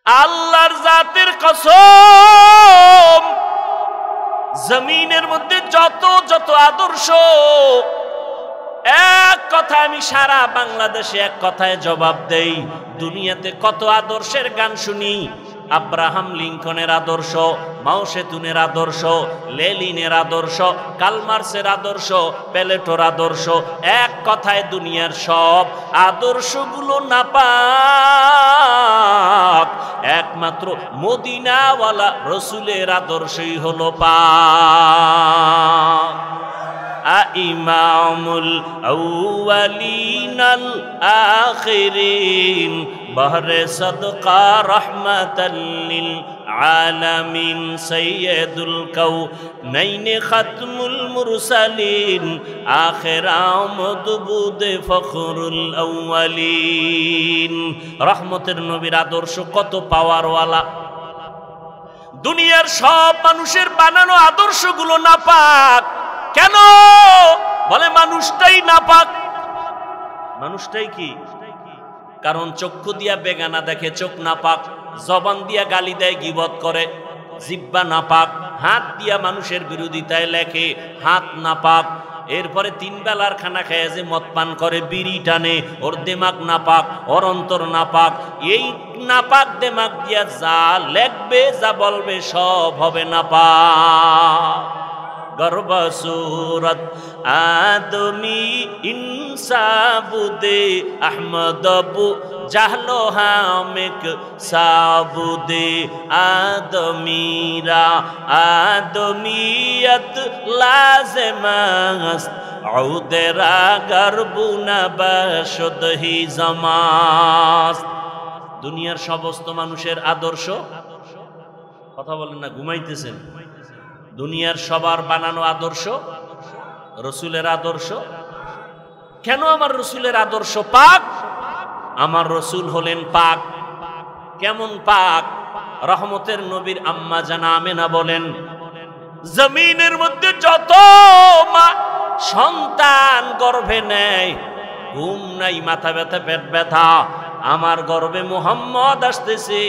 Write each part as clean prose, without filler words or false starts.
আল্লাহর জাতের কসম, জমিনের মধ্যে যত যত আদর্শ, এক কথায় আমি সারা বাংলাদেশে এক কথায় জবাব দেই। দুনিয়াতে কত আদর্শের গান শুনি, আব্রাহাম লিঙ্কনের আদর্শ, মাও সেতুনের আদর্শ, লেনিনের আদর্শ, কালমার্সের আদর্শ, প্লেটোর আদর্শ। এক কথায় দুনিয়ার সব আদর্শগুলো নাপাক, একমাত্র মদিনাওয়ালা রসুলের আদর্শই হলো পাক। ইমামুল আউয়ালিনাল আখিরিন বহরে সদকা রহমাতাল লিল আলামিন সাইয়্যিদুল কাউনাইন খাতমুল মুরসালিন আখির আমদ বুদে ফখরুল আউয়ালিন। রহমতের নবীর আদর্শ কত পাওয়ারওয়ালা। দুনিয়ার সব মানুষের বানানো আদর্শগুলো নাপাক। কেন বলে? মানুষটাই নাপাক। মানুষটাই কি? কারণ চক্ষু দিয়া বেগানা দেখে, চোখ নাপাক। জবান দিয়া গালি দেয়, গীবত করে, জিহ্বা নাপাক। হাত দিয়া মানুষের বিরোধিতায় লেখে, হাত নাপাক। এরপরে তিন বেলার খানা খেয়ে যে মদ পান করে, বিড়ি টানে, ওর দেমাগ নাপাক, ওর অন্তর নাপাক। এই নাপাক দেমাগ দিয়া যা লেখবে, যা বলবে, সব হবে নাপাক। গর্ব সুরত আদমি ইনসাবুদে আহমদবু জাহলো হামেক সাবুদে আদমিরা আদমিয়ত লাজমাস আউদেরা গর্বুনা বশদহি জামাস। দুনিয়ার সমস্ত মানুষের আদর্শ, কথা বলেন না, ঘুমাইতেছেন। দুনিয়ার সবার বানানো আদর্শ রসুলের আদর্শ। কেন আমার রসুলের আদর্শ পাক? আমার রসুল হলেন পাক। কেমন পাক? রহমতের নবীর আম্মা জানা আমেনা বলেন, জমিনের মধ্যে যত মা সন্তান গর্ভে নেয়, ঘুম নাই, মাথা ব্যথা, পেট ব্যথা, আমার গর্ভে মুহাম্মদ আসতেছে,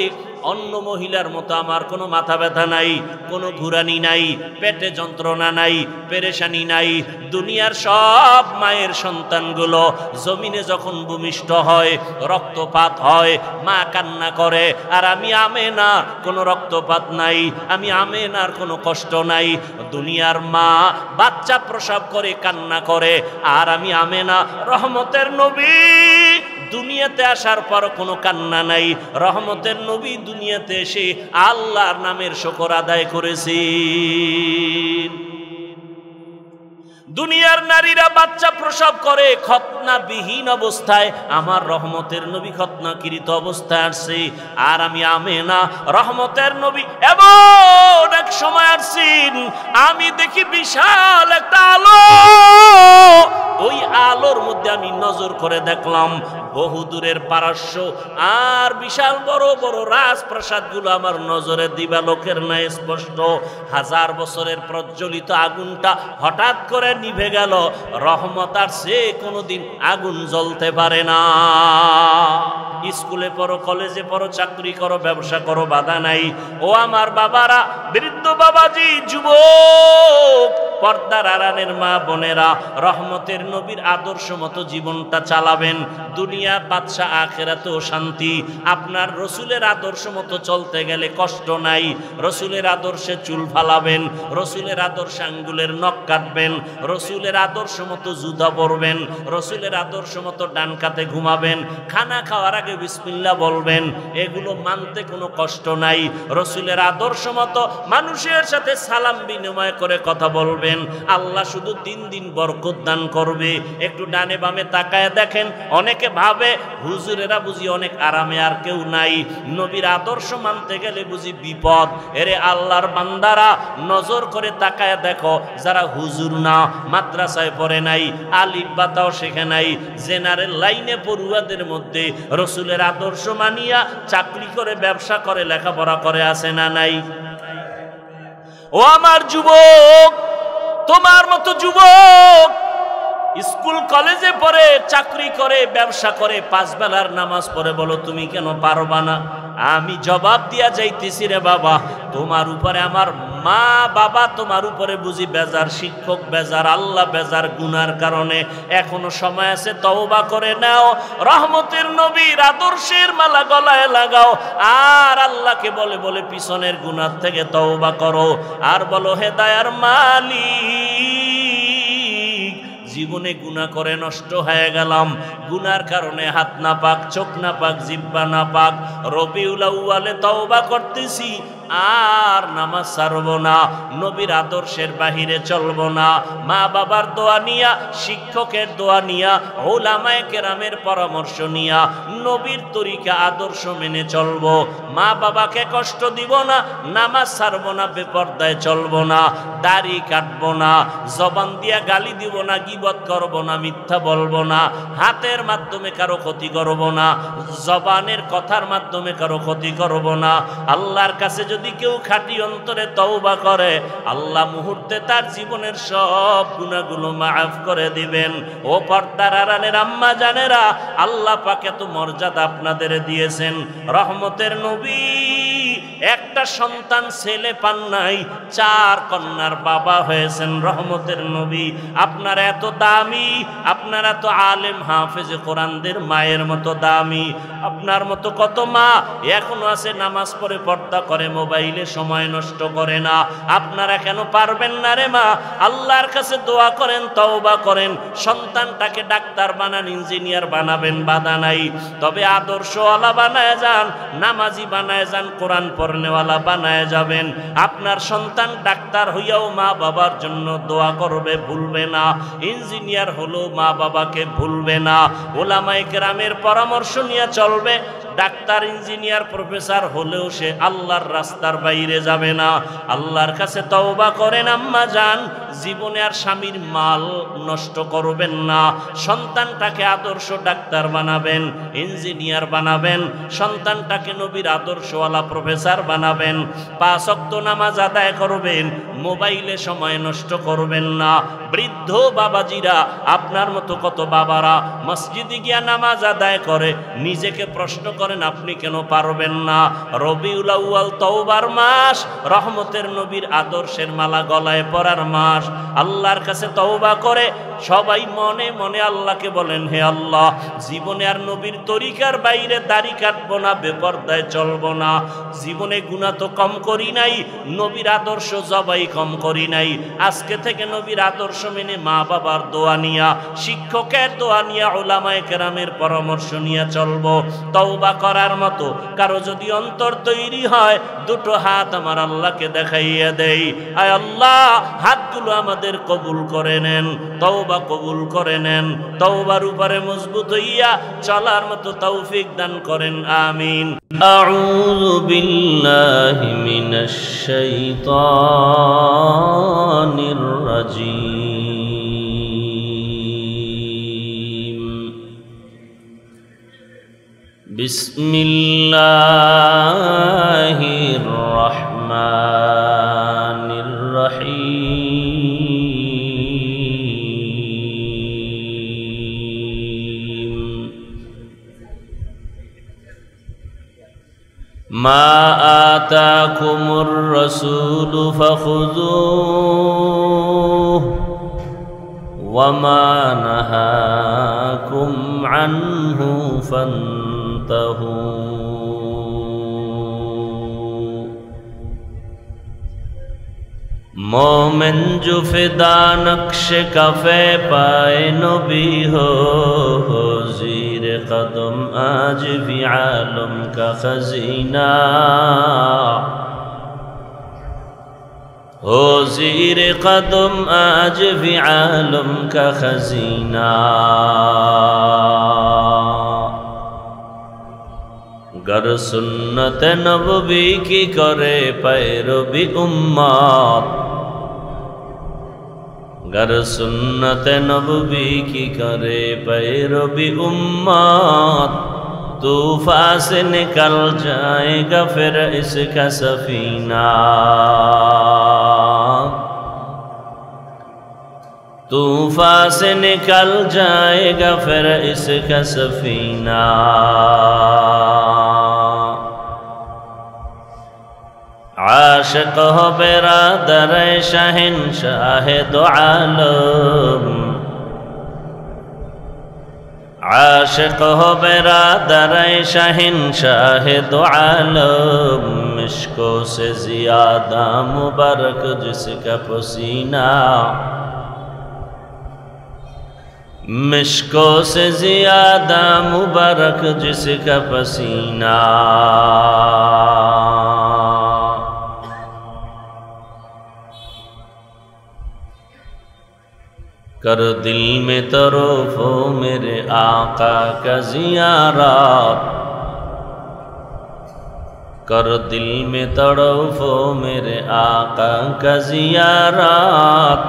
অন্য মহিলার মতো আমার কোনো মাথা ব্যথা নাই, কোনো ঘুরানি নাই, পেটে যন্ত্রণা নাই, পেরেশানি নাই। দুনিয়ার সব মায়ের সন্তানগুলো জমিনে যখন ভূমিষ্ঠ হয়, রক্তপাত হয়, মা কান্না করে। আর আমি আমেনা, কোনো রক্তপাত নাই, আমি আমেনার কোনো কষ্ট নাই। দুনিয়ার মা বাচ্চা প্রসব করে, কান্না করে। আর আমি আমেনা, রহমতের নবী, দুনিয়াতে আসার পর কোনো কান্না নাই। রহমতের নবী দুনিয়াতে এসে আল্লাহর নামের শুকর আদায় করেছি। দুনিয়ার নারীরা বাচ্চা প্রসব করে খতনাবিহীন অবস্থায়, আমার রহমতের নবী খতনাকৃত অবস্থায় আসছে। আর আমি আমেনা, রহমতের নবী এমন এক সময় আসছেন, আমি দেখি বিশাল একটা আলো। ওই আলোর মধ্যে আমি নজর করে দেখলাম বহুদূরের পারস্য আর বিশাল বড় বড় রাজপ্রাসাদগুলো আমার নজরে দিবালোকের ন্যায় স্পষ্ট। 1000 বছরের প্রজ্বলিত আগুনটা হঠাৎ করে নিভে গেল। রহমত আর সে কোনোদিন আগুন জ্বলতে পারে না। স্কুলে পড়ো, কলেজে পড়ো, চাকরি করো, ব্যবসা করো, বাধা নাই। ও আমার বাবারা, বৃদ্ধ বাবাজি, যুবক, পর্দার আড়ালের মা বোনেরা, রহমতের নবীর আদর্শ মতো জীবনটা চালাবেন। দুনিয়া বাদশা, আখিরাতেও শান্তি। আপনার রসুলের আদর্শ মতো চলতে গেলে কষ্ট নাই। রসুলের আদর্শে চুল ফালাবেন, রসুলের আদর্শে আঙ্গুলের নখ কাটবেন, রসুলের আদর্শ মতো জুতা পরবেন, রসুলের আদর্শ মতো ডান কাতে ঘুমাবেন, খানা খাওয়ার আগে বিসমিল্লাহ বলবেন। এগুলো মানতে কোনো কষ্ট নাই। রসুলের আদর্শ মতো মানুষের সাথে সালাম বিনিময় করে কথা বলবেন। আল্লাহ শুধু দিন দিন বরকত দান করবে। একটু ডানে বামে তাকায় দেখেন, অনেকে ভাবে হুজুরেরা বুঝি অনেক আরামে, আর কেউ নাই। নবীর আদর্শ মানতে গেলে বুঝি বিপদ। এরে আল্লাহর বান্দারা, নজর করে তাকায় দেখো, যারা হুজুর না, মাদ্রাসায় পড়ে নাই, আলিফ বাতাও শেখে নাই, জেনারেল লাইনে পড়ুয়াদের মধ্যে রসুলের আদর্শ মানিয়া চাকরি করে, ব্যবসা করে, লেখাপড়া করে, আছে না নাই? ও আমার যুবক, তোমার মতো যুবক স্কুল কলেজে পড়ে, চাকরি করে, ব্যবসা করে, 5 বেলার নামাজ পড়ে, বলো তুমি কেন পারবা না? আমি জবাব দিয়া যাইতেছি রে বাবা, তোমার উপরে আমার মা বাবা তোমার উপরে বুঝি বেজার, শিক্ষক বেজার, আল্লাহ বেজার গুনার কারণে। এখনো সময় আছে, তওবা করে নাও, রহমতের নবীর আদর্শের মালা গলায় লাগাও, আর আল্লাহকে বলে বলে পিছনের গুনার থেকে তওবা করো, আর বলো হে দয়ার মালিক, জীবনে গুনাহ করে নষ্ট হয়ে গেলাম, গুনার কারণে হাত না পাক, চোখ না পাক, জিহ্বা না পাক, রবিউল আউয়ালে তওবা করতেছি, আর নামাজ ছাড়ব না, নবীর আদর্শের বাহিরে চলব না, মা বাবার দোয়া নিয়া, শিক্ষকের দোয়া নিয়া, উলামায়ে কেরামের পরামর্শ নিয়া নবীর তরিকা আদর্শ মেনে চলব, মা বাবাকে কষ্ট দিব না, নামাজ ছাড়ব না, বেপরদায় চলব না, দাড়ি কাটব না, জবান দিয়া গালি দিব না, গীবত করব না, মিথ্যা বলবো না, হাতের মাধ্যমে কারো ক্ষতি করব না, জবানের কথার মাধ্যমে কারো ক্ষতি করব না। আল্লাহর কাছে যদি কেউ খাঁটি অন্তরে তওবা করে, আল্লাহ মুহূর্তে তার জীবনের সব গুনাহগুলো মাফ করে দিবেন। ও পর্দার আড়ালের আম্মা জানেরা, আল্লাহ পাক এত মর্যাদা আপনাদের দিয়েছেন। রহমতের নবী একটা সন্তান ছেলে পান নাই, 4 কন্যার বাবা হয়েছেন রহমতের নবী। আপনারা এত দামি, আপনারা তো আলেম হাফেজ কোরআনদের মায়ের মতো দামি। আপনার মতো কত মা এখনো আছে, নামাজ পড়ে পর্দা করে, মোবাইলে সময় নষ্ট করে না। আপনারা কেন পারবেন না রে মা? আল্লাহর কাছে দোয়া করেন, তওবা করেন, সন্তানটাকে ডাক্তার বানান, ইঞ্জিনিয়ার বানাবেন, বাধা নাই, তবে আদর্শওয়ালা বানায় যান, নামাজি বানায় যান, কোরআন পড়নেওয়ালা বানায় যাবেন। আপনার সন্তান ডাক্তার হইয়াও মা বাবার জন্য দোয়া করবে, ভুলবে না, ইঞ্জিনিয়ার হলো মা বাবাকে ভুলবে না, উলামায়ে কেরামের পরামর্শ নিয়ে চলবে। ডাক্তার, ইঞ্জিনিয়ার, প্রফেসর হলেও সে আল্লাহর রাস্তার বাইরে যাবে না। আল্লাহর কাছে তওবা করেন আম্মা জান, জীবনে আর স্বামীর মাল নষ্ট করবেন না, সন্তানটাকে আদর্শ ডাক্তার বানাবেন, ইঞ্জিনিয়ার বানাবেন, সন্তানটাকে নবীর আদর্শওয়ালা প্রফেসর বানাবেন, 5 ওয়াক্ত নামাজ আদায় করবেন, মোবাইলে সময় নষ্ট করবেন না। বৃদ্ধ বাবাজিরা, আপনার মতো কত বাবারা মসজিদে গিয়া নামাজ আদায় করে, নিজেকে প্রশ্ন করেন আপনি কেন পারবেন না? রবিউল আউয়াল তওবার মাস, রহমতের নবীর আদর্শের মালা গলায় পরার মাস। আল্লাহর কাছে তওবা করে সবাই মনে মনে আল্লাহকে বলেন, হে আল্লাহ, জীবনে আর নবীর তরিকার বাইরে দাড়ি কাটবো না, বেপরদায় চলবো না, জীবনে গুনাহ তো কম করি নাই, নবীর আদর্শ জবাই কম করি নাই, আজকে থেকে নবীর আদর্শ মেনে মা বাবার দোয়া নিয়া, শিক্ষকের দোয়া নিয়া, উলামায়ে কেরামের পরামর্শ নিয়ে চলবো। তওবা করার মতো কারো যদি অন্তর তৈরি হয়, 2টো হাত আমার আল্লাহকে দেখাইয়া দেই, আয় আল্লাহ, হাতগুলো আমাদের কবুল করে নেন, তওবা কবুল করে নেন, তওবার উপরে মজবুত হইয়া চলার মতো তৌফিক দান করেন, আমিন। আউযু বিল্লাহি মিনাশ শাইতানির রাজীম। বিসমিল্লাহির রহমানির রহিম। মা আতাকুমুর রাসূলু ফাখুযূহু ওয়া মা নাহাকুম আনহু ফান্তাহু। मोमिन जो फिदा नक्श कफ़े पाए नबी हो ज़ीर कदम आज भी आलम का खजीना, हो ज़ीर कदम आज भी आलम का खजीना। गर सुन्नत नबवी की करे पैरवी उम्मत, गर सुन्नत नबवी की करे पैरवी उम्मत, तूफान से निकल जाएगा फिर इसका सफीना, तूफान से निकल जाएगा फिर इसका सफीना। आशिक हो बिरादर शहंशाह दो आलम, आशिक हो बिरादर शहंशाह दो आलम, मिश्को से ज़्यादा मुबारक जिसका पसीना, मिश्को से ज़्यादा मुबारक जिसका पसीना। कर दिल में तरोफो मेरे आका का ज़ियारत, कर दिल में तड़फो मेरे आका का ज़ियारत,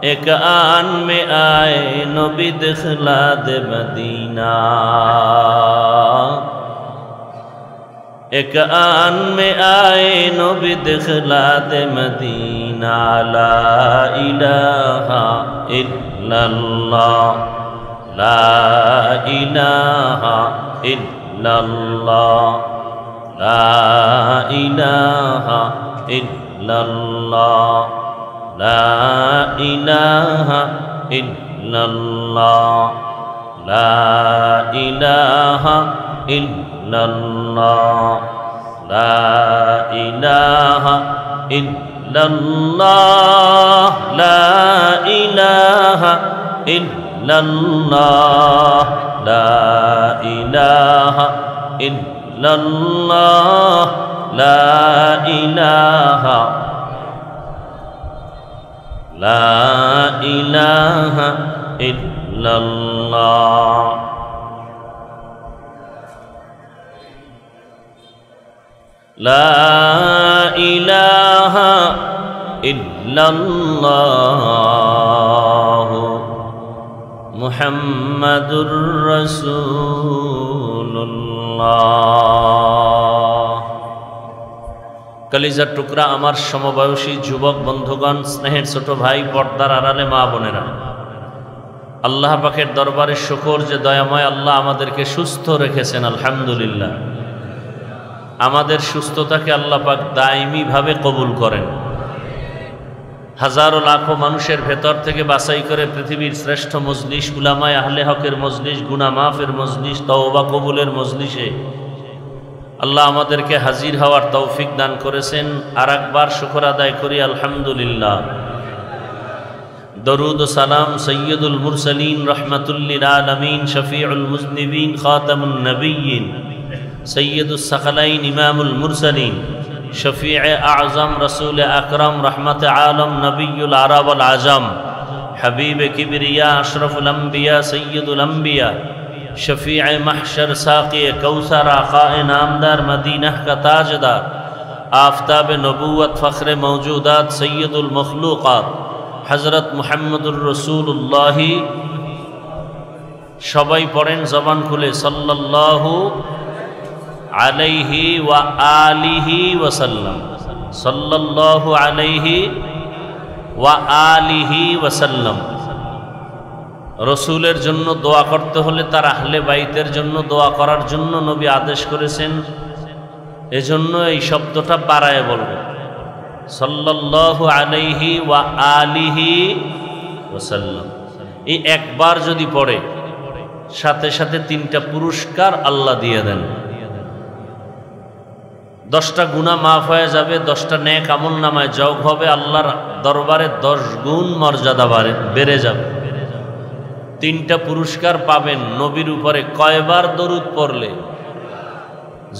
एक आन में आए नबी दिखला दे मदीना, एक आन में आए नबी दिखला दे मदीना। ला इलाहा इल्लल्लाह, ला इलाहा इल्लल्लाह, ला इलाहा इल्लल्लाह, ला इलाहा इल्लल्लाह, ला इलाहा इल्लल्लाह, ला इलाहा इल्लल्लाह, ला इलाहा इल्लल्लाह, ला इलाहा इल्लल्लाह, ला इलाहा, ला इलाहा इल्लल्लाह। ला इलाहा इल्लल्लाह मुहम्मदुर रसूलुल्लाह। कलिजार टुकरा आमार समबयसी जुबक बंधुगण, स्नेहेर छोट भाई, पर्दार आड़ाले मा बोनेरा, आल्लाह पाकेर दरबारे शुक्र जे दयामय आल्लाह आमादेरके सुस्थ रेखेछेन। आलহামদুলিল্লাহ। आमादेर सुस्थताके आल्लाह पाक दायमी भावे कबुल करें। हजारों लाखों मानुषेर भेतर थेके बाछाई करे पृथिवीर श्रेष्ठ मजलिस, उलामाए आहले हकेर मजलिस, गुनाह माफेर मजलिस, तौबा कबुलेर मजलिसे আল্লাহ আমাদেরকে হাজির হওয়ার তৌফিক দান করেছেন। আরেকবার শুকর আদায় করি আলহামদুলিল্লাহ। দরুদ ও সালাম সৈয়দুল মুরসালিন রহমাতুল্লিল আলামিন শফিউল মুজনিবিন খাতামুন নবিয়্যিন সৈয়দুস সাকালাইন ইমামুল মুরসালিন শফিয়ে আযম রাসূল আকরাম রহমতে আলম নবিয়ুল আরব ওয়াল আজম হাবিবে কিবরিয়া আশরাফুল আম্বিয়া সৈয়দুল আম্বিয়া शफ़ीअ महशर साक़ी कौसर आक़ाए नामदार मदीना का ताजदार आफ़ताब नबूवत फ़ख्र मौजूदात सैयदुल मखलूक़ात हज़रत मुहम्मदुर रसूलुल्लाह। सबाई पढ़ें ज़बान खुले सल्लल्लाहु अलैहि व आलिहि वसल्लम, सल्लल्लाहु अलैहि व आलिहि वसल्लम। रसूलेर जन्य दोया करते होले तार आहले बाइतेर जन्य दोया करार जन्य नबी आदेश करेছেন। एजন্য এই শব্দটা বাড়ায় বলবো সাল্লাল্লাহু আলাইহি ওয়া আলিহি ওয়াসাল্লাম। এই একবার যদি পড়ে সাথে সাথে 3টা পুরস্কার আল্লাহ দিয়ে দেন। 10টা গুনাহ মাফ হয়ে যাবে, 10টা নেক আমলনামায় যোগ হবে, আল্লাহর দরবারে 10 গুণ মর্যাদা বেড়ে যাবে। 3টা পুরস্কার পাবেন। নবীর উপরে কয়বার দরুদ পড়লে?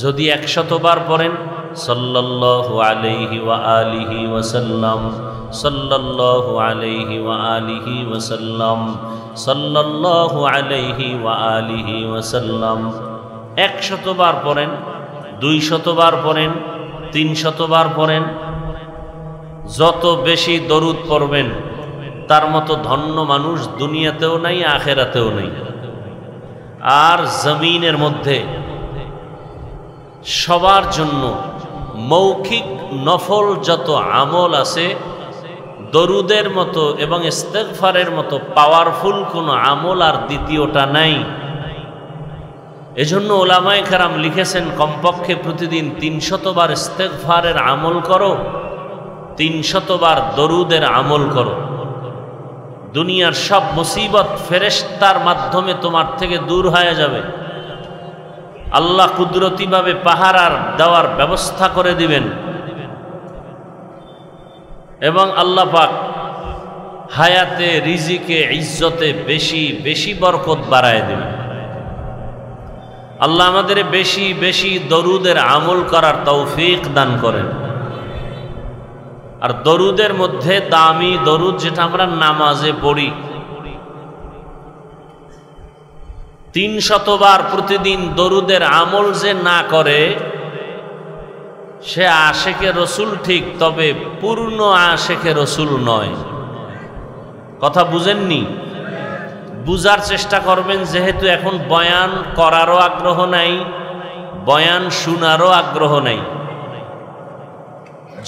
যদি 100 বার পড়েন সাল্লাল্লাহু আলাইহি ওয়া আলিহি ওয়াসাল্লাম, সাল্লাল্লাহু আলাইহি ওয়া আলিহি ওয়াসাল্লাম, সাল্লাল্লাহু আলাইহি ওয়া আলিহি ওয়াসাল্লাম। 100 বার পড়েন, 200 বার পড়েন, 300 বার পড়েন। যত বেশি দরুদ পড়বেন তার মতো ধন্য মানুষ দুনিয়াতেও নাই, আখেরাতেও নাই। আর জমিনের মধ্যে সবার জন্য মৌখিক নফল যত আমল আছে দরুদের মতো এবং ইস্তেগফারের মতো পাওয়ারফুল কোনো আমল আর দ্বিতীয়টা নাই। এজন্য ওলামায়ে কেরাম লিখেছেন কমপক্ষে প্রতিদিন 300 বার ইস্তেগফারের আমল করো, 300 বার দরুদের আমল করো। দুনিয়ার সব মুসিবত ফেরেশতার মাধ্যমে তোমার থেকে দূর হয়ে যাবে। আল্লাহ কুদরতিভাবে পাহারার দেওয়ার ব্যবস্থা করে দিবেন এবং আল্লাহ পাক হায়াতে, রিজিকে, ইজ্জতে বেশি বেশি বরকত বাড়ায় দিবেন। আল্লাহ আমাদের বেশি বেশি দরুদের আমল করার তৌফিক দান করেন। আর দরুদের মধ্যে দামি দরুদ যেটা আমরা নামাজে পড়ি, 300 বার প্রতিদিন দরুদের আমল যে না করে সে আশেকে রসুল ঠিক, তবে পূর্ণ আশেকে রসুল নয়। কথা বুঝেননি? বুঝার চেষ্টা করবেন, যেহেতু এখন বয়ান করারও আগ্রহ নাই, বয়ান শোনারও আগ্রহ নাই।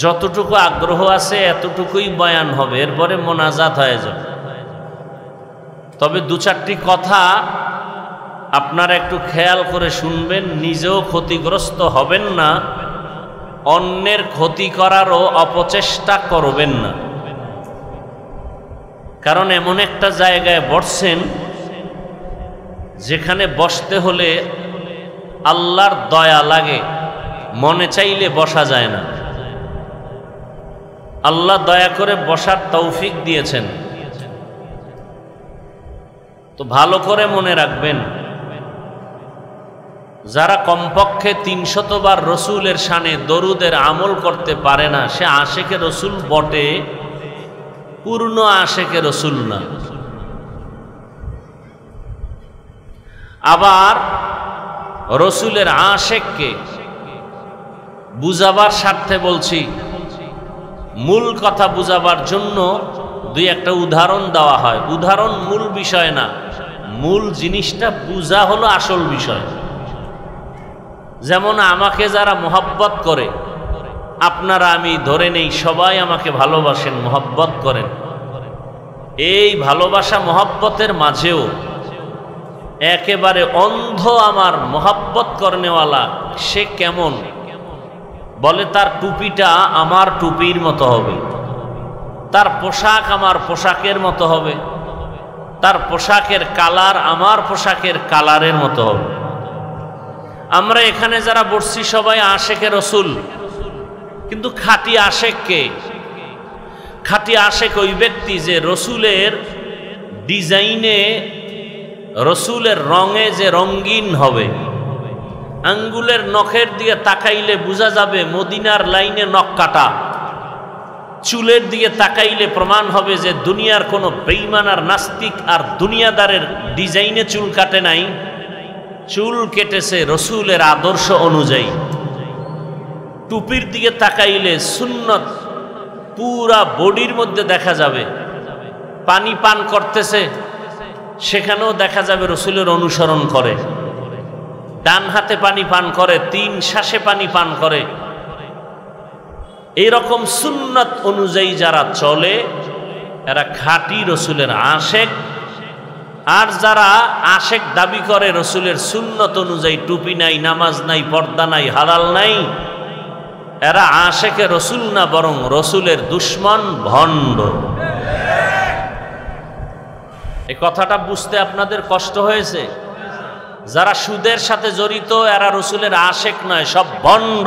যতটুকু আগ্রহ আছে এতটুকুই বয়ান হবে, এরপরে মোনাজাত হয়ে যাবে। তবে 2-4টি কথা আপনারা একটু খেয়াল করে শুনবেন, নিজেও ক্ষতিগ্রস্ত হবেন না, অন্যের ক্ষতি করারও অপচেষ্টা করবেন না। কারণ এমন একটা জায়গায় বসছেন যেখানে বসতে হলে আল্লাহর দয়া লাগে, মনে চাইলে বসা যায় না। আল্লাহ দয়া করে বসার তৌফিক দিয়েছেন। তো ভালো করে মনে রাখবেন, যারা কমপক্ষে 300 বার রসুলের শানে দরুদের আমল করতে পারে না, সে আশেকে রসুল বটে, পূর্ণ আশেকে রসুল না। আবার রসুলের আশেককে বুঝাবার স্বার্থে বলছি, মূল কথা বুঝাবার জন্য 2-1টা উদাহরণ দেওয়া হয়। উদাহরণ মূল বিষয় না, মূল জিনিসটা বুঝা হলো আসল বিষয়। যেমন আমাকে যারা মোহাব্বত করে, আপনারা আমি ধরে নেই সবাই আমাকে ভালোবাসেন, মোহাব্বত করেন। এই ভালোবাসা মোহাব্বতের মাঝেও একেবারে অন্ধ আমার মোহাব্বত করনেওয়ালা সে কেমন? বলে তার টুপিটা আমার টুপির মতো হবে, তার পোশাক আমার পোশাকের মতো হবে, তার পোশাকের কালার আমার পোশাকের কালারের মতো হবে। আমরা এখানে যারা বসছি সবাই আশেকে রসুল, কিন্তু খাঁটি আশেক কে? খাঁটি আশেক ওই ব্যক্তি যে রসুলের ডিজাইনে, রসুলের রঙে যে রঙিন হবে। আঙ্গুলের নখের দিকে তাকাইলে বোঝা যাবে মদিনার লাইনে নখ কাটা। চুলের দিকে তাকাইলে প্রমাণ হবে যে দুনিয়ার কোনো বেঈমান আর নাস্তিক আর দুনিয়াদারের ডিজাইনে চুল কাটে নাই, চুল কেটেছে রসুলের আদর্শ অনুযায়ী। টুপির দিকে তাকাইলে সুন্নত পুরা বডির মধ্যে দেখা যাবে। পানি পান করতেছে, সেখানেও দেখা যাবে রসুলের অনুসরণ করে। ডান হাতে পানি পান করে, 3 শ্বাসে পানি পান করে। এইরকম সুন্নত অনুযায়ী যারা চলে এরা খাঁটি রসুলের আশেক। আর যারা আশেক দাবি করে রসুলের সুন্নত অনুযায়ী, টুপি নাই, নামাজ নাই, পর্দা নাই, হালাল নাই, এরা আশেকে রসুল না, বরং রসুলের দুশ্মন, ভণ্ড। এই কথাটা বুঝতে আপনাদের কষ্ট হয়েছে? যারা সুদের সাথে জড়িত এরা রসুলের আশেক নয়, সব ভণ্ড।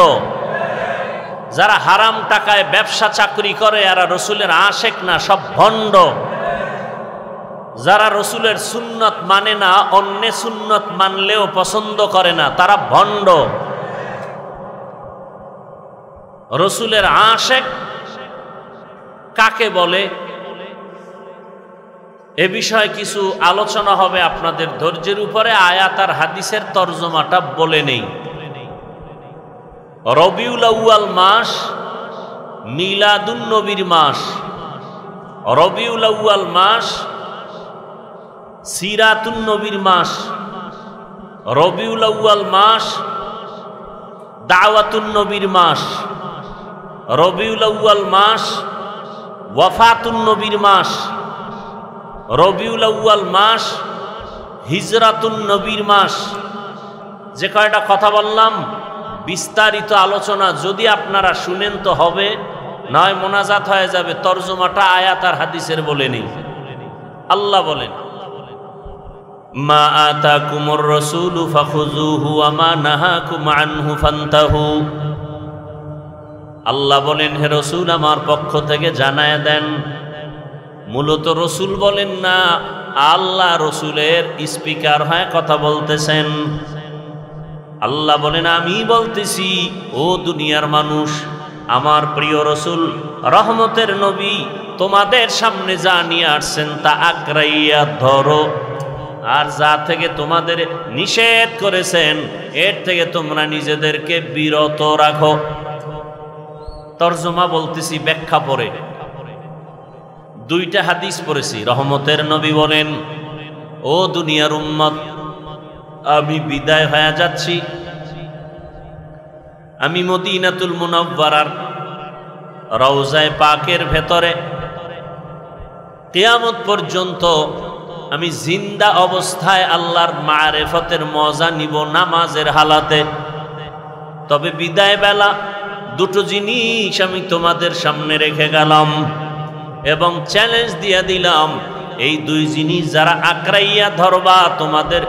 যারা হারাম টাকায় ব্যবসা চাকরি করে এরা রসুলের আশেক না, সব ভণ্ড। যারা রসুলের সুন্নত মানে না, অন্য সুন্নত মানলেও পছন্দ করে না, তারা ভণ্ড। রসুলের আশেক কাকে বলে এ বিষয়ে কিছু আলোচনা হবে আপনাদের ধৈর্যের উপরে। আয়াত আর হাদিসের তরজমাটা বলে নেই। রবিউল আউয়াল মাস মিলাদুন নবীর মাস, রবিউল আউয়াল মাস সিরাতুন নবীর মাস, রবিউল আউয়াল মাস দাওয়াতুন নবীর মাস, রবিউল আউয়াল মাস ওয়াফাতুন নবীর মাস, রবিউল আউয়াল মাস হিজরাতুন নবীর মাস, যে কয়টা কথা বললাম বিস্তারিত আলোচনা যদি আপনারা শুনেন তো হবে, নয় মোনাজাত হয়ে যাবে। তরজমাটা আয়াত আর হাদিসের বলে নেই। আল্লাহ বলেন, মা আতাকুমুর রাসূলু ফাখুযুহু ওয়া মা নাহাকুম আনহু ফান্তাহু। আল্লাহ বলেন, হে রাসূল আমার পক্ষ থেকে জানায় দেন। মূলত রাসূল বলেন না, আল্লাহ রাসূলের স্পিকার হয়ে কথা বলতেছেন। আল্লাহ বলেন, আমি বলতেছি, ও দুনিয়ার মানুষ, আমার প্রিয় রাসূল রহমতের নবী তোমাদের সামনে যা নিয়ে আসছেন তা আঁকড়াইয়া ধরো, আর যা থেকে তোমাদের নিষেধ করেছেন এর থেকে তোমরা নিজেদেরকে বিরত রাখো। তরজমা বলতেছি, ব্যাখ্যা পড়ে দুইটা হাদিস পড়েছি। রহমতের নবী বলেন, ও দুনিয়ার উম্মত, আমি বিদায় হয়ে যাচ্ছি। আমি মদিনাতুল মুনাওয়ারার রওজায়ে পাকের ভেতরে কিয়ামত পর্যন্ত আমি জিন্দা অবস্থায় আল্লাহর মারেফতের মজা নিব নামাজের হালাতে। তবে বিদায় বেলা দুটো জিনিস আমি তোমাদের সামনে রেখে গেলাম এবং চ্যালেঞ্জ দিয়ে দিলাম, এই দুই জিনিস যারা আঁকড়াইয়া ধরবা তোমাদের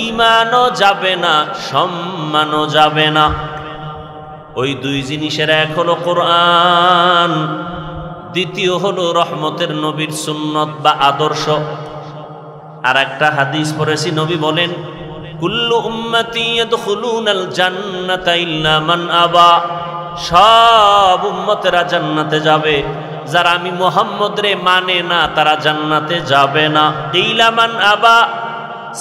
ঈমানও যাবে না, সম্মানও যাবে না। ওই দুই জিনিসের এক হলো কোরআন, দ্বিতীয় হলো রহমতের নবীর সুন্নত বা আদর্শ। আর একটা হাদিস পড়েছি, নবী বলেন, কুল্লু উম্মতি ইয়াদখুলুনাল জান্নাতা ইল্লা মান আবা। সব উম্মতেরা জান্নাতে যাবে, যারা আমি মুহাম্মদ রে মানে না তারা জান্নাতে যাবে না। কিলা মান আবা।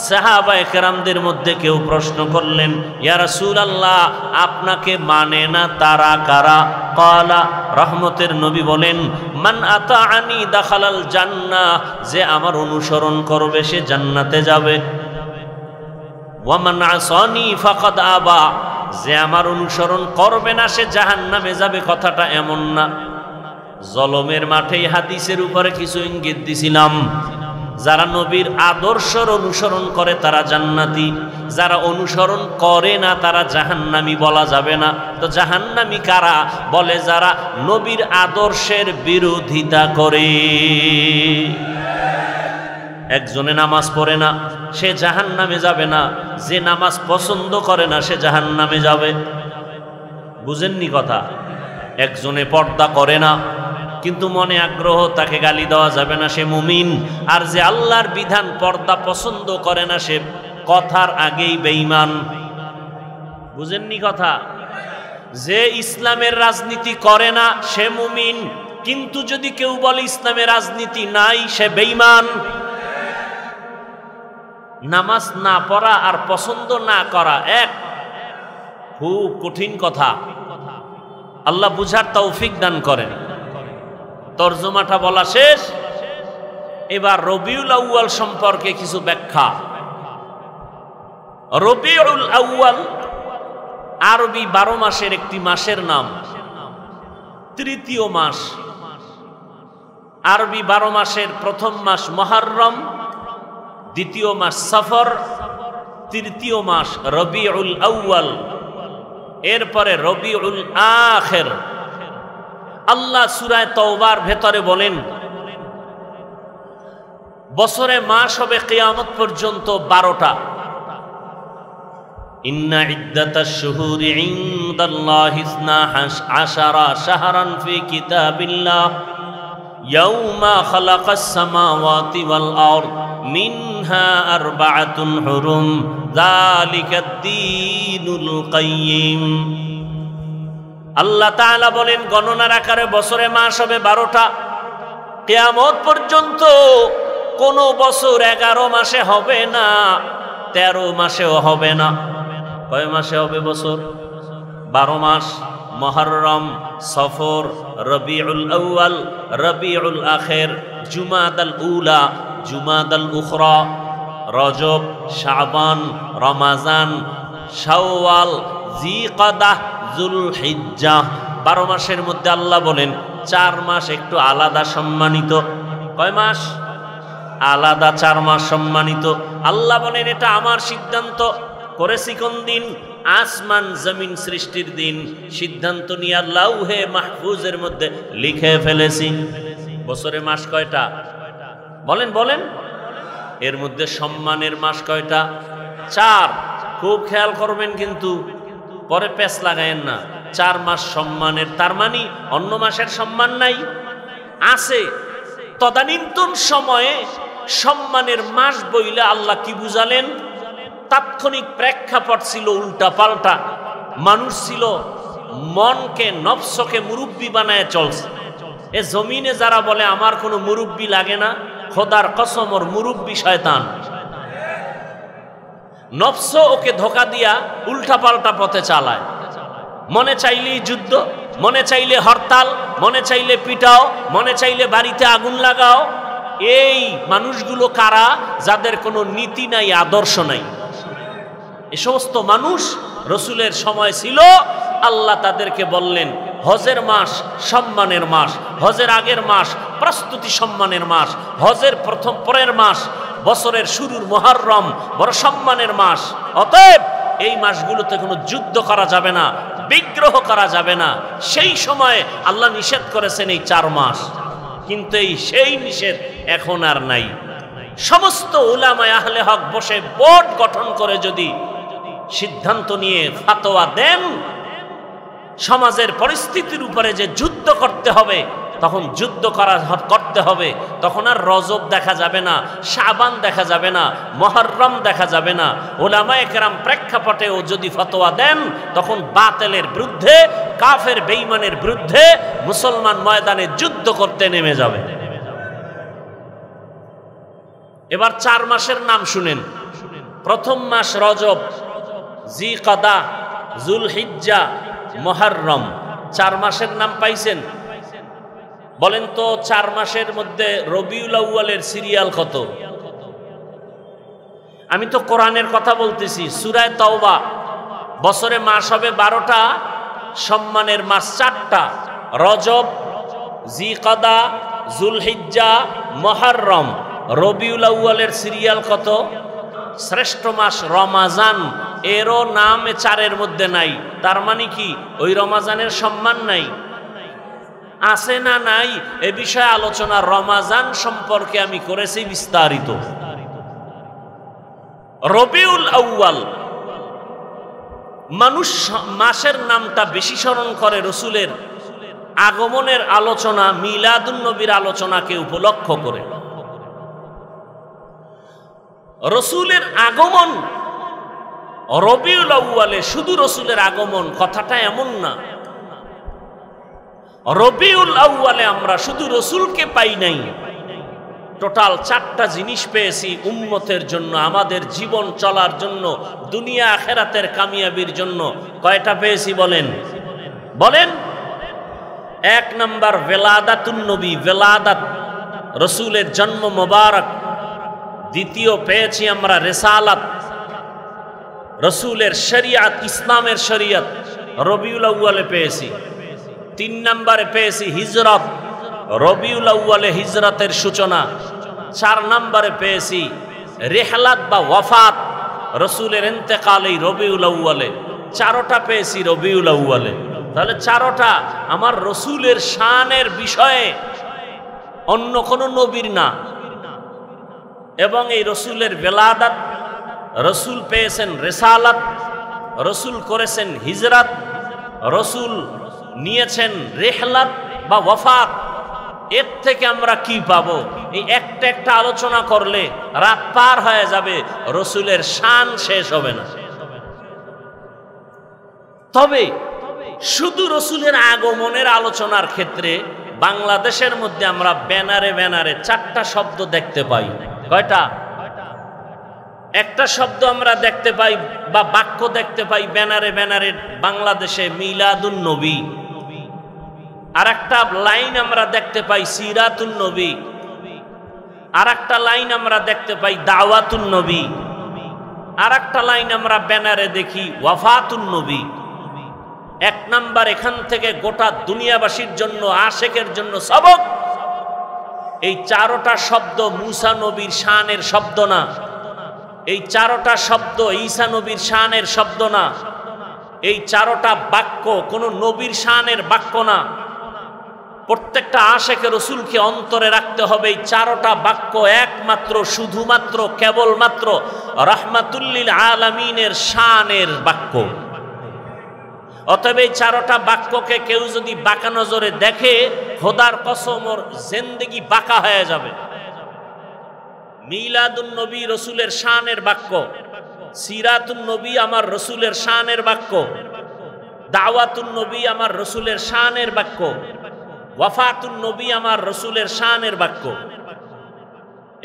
সাহাবায়ে কেরামদের মধ্যে কেউ প্রশ্ন করলেন, ইয়া রাসূলুল্লাহ, আপনাকে মানে না তারা কারা? ক্বালা, রহমতের নবী বলেন, মান আতাআনি দাখালাল জান্নাহ। যে আমার অনুসরণ করবে সে জান্নাতে যাবে। ওয়া মান আসানি ফাকাদ আবা। যে আমার অনুসরণ করবে না সে জাহান্নামে যাবে। কথাটা এমন না। জলমের মাঠে হাদিসের উপরে কিছু ইঙ্গিত দিছিলাম। যারা নবীর আদর্শের অনুসরণ করে তারা জান্নাতি, যারা অনুসরণ করে না তারা জাহান্নামী বলা যাবে না। তো জাহান্নামী কারা? বলে যারা নবীর আদর্শের বিরোধিতা করে। একজনে নামাজ পড়ে না সে জাহান্নামে যাবে না, যে নামাজ পছন্দ করে না সে জাহান্নামে যাবে। বুঝেননি কথা? একজনে পর্দা করে না কিন্তু মনে আগ্রহ, তাকে গালি দেওয়া যাবে না, সে মুমিন। আর যে আল্লাহর বিধান পর্দা পছন্দ করে না সে কথার আগেই বেঈমান। বুঝেননি কথা? যে ইসলামের রাজনীতি করে না সে মুমিন, কিন্তু যদি কেউ বলে ইসলামের রাজনীতি নাই সে বেঈমান। নামাজ না পড়া আর পছন্দ না করা এক, খুব কঠিন কথা। আল্লাহ বুঝার তৌফিক দান করেন। তরজমাটা বলা শেষ, এবার রবিউল আউয়াল সম্পর্কে কিছু ব্যাখ্যা। রবিউল আউয়াল আরবি 12 মাসের একটি মাসের নাম, তৃতীয় মাস। আরবি 12 মাসের প্রথম মাস মুহররম, দ্বিতীয় মাস সফর, তৃতীয় মাস রবিউল আউয়াল, এরপরে রবিউল আখির। আল্লাহ সূরা তাওবার ভেতরে বলেন, বছরে মাস হবে কিয়ামত পর্যন্ত 12টা। ইন্না ইদ্দাতাশ শুহুরি ইনদাল্লাহি 12 শাহরান ফি কিতাবিল্লাহ ইয়াউমা খালাকাস সামাওয়াতি ওয়াল আরদ মিনহা 4 হুরুম যালিকাদ দীনুল কাইয়্যিম। আল্লাহ তাআলা বলেন, গণনার আকারে বছরে মাস হবে 12টা। কিয়ামত পর্যন্ত কোন বছর 11 মাসে হবে না, 13 মাসেও হবে না। কয় মাসে হবে বছর? 12 মাস। মুহররম, সফর, রবিউল আউয়াল, রবিউল আখির, জুমাদাল উলা, জুমাদাল উখরা, রজব, শাবান, রমাজান, শাওয়াল, জিকাদাহ, যুলহিজ্জাহ। 12 মাসের মধ্যে আল্লাহ বলেন 4 মাস একটু আলাদা সম্মানিত। কয় মাস? আলাদা 4 মাস সম্মানিত। আল্লাহ বলেন এটা আমার সিদ্ধান্ত, করেছি কোন দিন? আসমান জমিন সৃষ্টির দিন। সিদ্ধান্ত নিয়ে লাউহে মাহফুজের মধ্যে লিখে ফেলেছি। বছরে মাস কয়টা? বলেন বলেন। এর মধ্যে সম্মানের মাস কয়টা? 4। খুব খেয়াল করবেন কিন্তু, পরে পেঁচ লাগায়েন না। 4 মাস সম্মানের, তার মানে অন্য মাসের সম্মান নাই? আছে। তদানীন্তন সময়ে সম্মানের মাস বইলে আল্লাহ কি বুঝালেন? তাৎক্ষণিক প্রেক্ষাপট ছিল উল্টা পাল্টা। মানুষ ছিল মনকে, নফসকে মুরব্বি বানায় চলছে। এ জমিনে যারা বলে আমার কোনো মুরব্বি লাগে না, খোদার কসম ওর মুরব্বি শয়তান। নফস ওকে ধোকা দিয়া উল্টা পাল্টা পথে চালায়। মনে চাইলেই যুদ্ধ, মনে চাইলে হরতাল, মনে চাইলে পিটাও, মনে চাইলে বাড়িতে আগুন লাগাও। এই মানুষগুলো কারা? যাদের কোনো নীতি নাই, আদর্শ নাই। এ সমস্ত মানুষ রসুলের সময় ছিল। আল্লাহ তাদেরকে বললেন হজের মাস সম্মানের মাস, হজের আগের মাস প্রস্তুতি সম্মানের মাস, হজের প্রথম পরের মাস বছরের শুরুর মুহররম বড় সম্মানের মাস। অতএব এই মাসগুলোতে কোনো যুদ্ধ করা যাবে না, বিগ্রহ করা যাবে না। সেই সময় আল্লাহ নিষেধ করেছেন এই 4 মাস, কিন্তু সেই নিষেধ এখন আর নাই। সমস্ত উলামায়ে আহলে হক বসে বোর্ড গঠন করে যদি সিদ্ধান্ত নিয়ে ফাতোয়া দেন সমাজের পরিস্থিতির উপরে যে যুদ্ধ করতে হবে, তখন যুদ্ধ করতে হবে। তখন আর রজব দেখা যাবে না, শাবান দেখা যাবে না, মুহররম দেখা যাবে না। উলামায়ে কেরাম প্রেক্ষাপটেও যদি ফতোয়া দেন, তখন বাতিলের বিরুদ্ধে, কাফের বেঈমানের বিরুদ্ধে মুসলমান ময়দানে যুদ্ধ করতে নেমে যাবে। এবার 4 মাসের নাম শুনেন। প্রথম মাস রজব, জিকাদা, জুলহিজ্জা, মুহররম। 4 মাসের নাম পাইছেন? বলেন তো 4 মাসের মধ্যে রবিউল আউয়ালের সিরিয়াল কত? আমি তো কোরআনের কথা বলতেছি। সূরা তাওবা, বছরে মাস হবে 12টা, সম্মানের মাস 4টা, রজব, জিকাদা, জুলহিজ্জা, মুহররম। রবিউল আউয়ালের সিরিয়াল কত? শ্রেষ্ঠ মাস রমাজান, এরও নাম 4-এর মধ্যে নাই। তার মানে কি ওই রমাজানের সম্মান নাই? আছে না নাই এ বিষয়ে আলোচনা রমাজান সম্পর্কে আমি করেছি বিস্তারিত। রবিউল আউয়াল, মানুষ মাসের নামটা বেশি স্মরণ করে রসুলের আগমনের আলোচনা, মিলাদুন নবীর আলোচনাকে উপলক্ষ করে। রসুলের আগমন রবিউল আউয়ালে, শুধু রসুলের আগমন কথাটা এমন না। রবিউল আউয়ালে আমরা শুধু রসুলকে পাই নাই, টোটাল 4টা জিনিস পেয়েছি উম্মতের জন্য, আমাদের জীবন চলার জন্য, দুনিয়া আখিরাতের কামিয়াবির জন্য। কয়টা পেয়েছি বলেন বলেন? 1 নাম্বার ভেলাদাতুন নবী, ভেলাদাত, রসুলের জন্ম মোবারক। দ্বিতীয় পেয়েছি আমরা রিসালাত, রসুলের শরিয়ত, ইসলামের শরিয়ত রবিউল আউয়ালে পেয়েছি। 3 নম্বরে পেয়েছি হিজরত, রবিউল আউয়ালে হিজরতের সূচনা। 4 নম্বরে পেয়েছি রিহলাত বা ওয়াফাত, রসুলের ইন্তেকাল এই রবিউল আউয়ালে। 4টা পেয়েছি রবিউল আউয়ালে। তাহলে 4টা আমার রসুলের শানের বিষয়ে, অন্য কোন নবীর না। এবং এই রসুলের বেলাদাত, রসুল পেয়েছেন রিসালাত, রসুল করেছেন হিজরত, রসুল নিয়েছেন রিহলাত বা ওয়াফাত। এর থেকে আমরা কি পাবো? এই একটা একটা আলোচনা করলে রাত পার হয়ে যাবে, রসুলের শান শেষ হবে না। তবে শুধু রসুলের আগমনের আলোচনার ক্ষেত্রে বাংলাদেশের মধ্যে আমরা ব্যানারে ব্যানারে 4টা শব্দ দেখতে পাই। কয়টা? একটা শব্দ আমরা দেখতে পাই বা বাক্য দেখতে পাই ব্যানারে ব্যানারে বাংলাদেশে, মিলাদুন নবী। আর একটা লাইন আমরা দেখতে পাই সিরাতুন নবী। আর একটা লাইন আমরা দেখতে পাই দাওয়াতুন নবী। আর একটা লাইন আমরা ব্যানারে দেখি ওয়াফাতুন নবী। 1 নাম্বার এখান থেকে গোটা দুনিয়াবাসীর জন্য, আশেকের জন্য সবক। এই 4টা শব্দ মুসা নবীর শানের শব্দ না, এই চারোটা শব্দ ঈসা নবীর শানের শব্দ না, এই চারোটা বাক্য কোনো নবীর শানের বাক্য না। প্রত্যেকটা আশেকে রসুলকে অন্তরে রাখতে হবে। এই চারোটা বাক্য একমাত্র শুধুমাত্র কেবলমাত্র রাহমাতুল্লিল আলামিনের শানের বাক্য। অতএব এই চারোটা বাক্যকে কেউ যদি বাঁকা নজরে দেখে, খোদার কসম ওর জিন্দেগি বাঁকা হয়ে যাবে। মিলাদুন নবী রসুলের শানের বাক্য, সিরাতুন নবী আমার রসুলের শানের বাক্য, দাওয়াতুন নবী আমার রসুলের শানের বাক্য, ওয়াফাতুন নবী আমার রসুলের শানের বাক্য।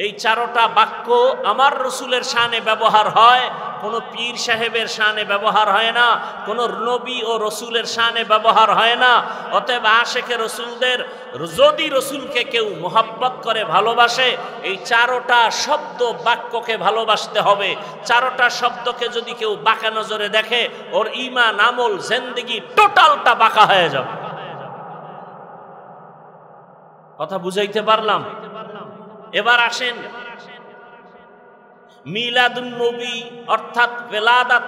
এই চারোটা বাক্য আমার রসুলের শানে ব্যবহার হয়, কোনো পীর সাহেবের শানে ব্যবহার হয় না, কোনো নবী ও রসুলের শানে ব্যবহার হয় না। অতএব আশেকে রসুলদের যদি রসুলকে কেউ মোহাব্বত করে ভালোবাসে, এই চারোটা শব্দ বাক্যকে ভালোবাসতে হবে। চারোটা শব্দকে যদি কেউ বাঁকা নজরে দেখে, ওর ঈমান আমল জিন্দেগি টোটালটা বাঁকা হয়ে যাবে। কথা বুঝাইতে পারলাম? এবার আসেন মিলাদুন নবী অর্থাৎ ভেলাদাত,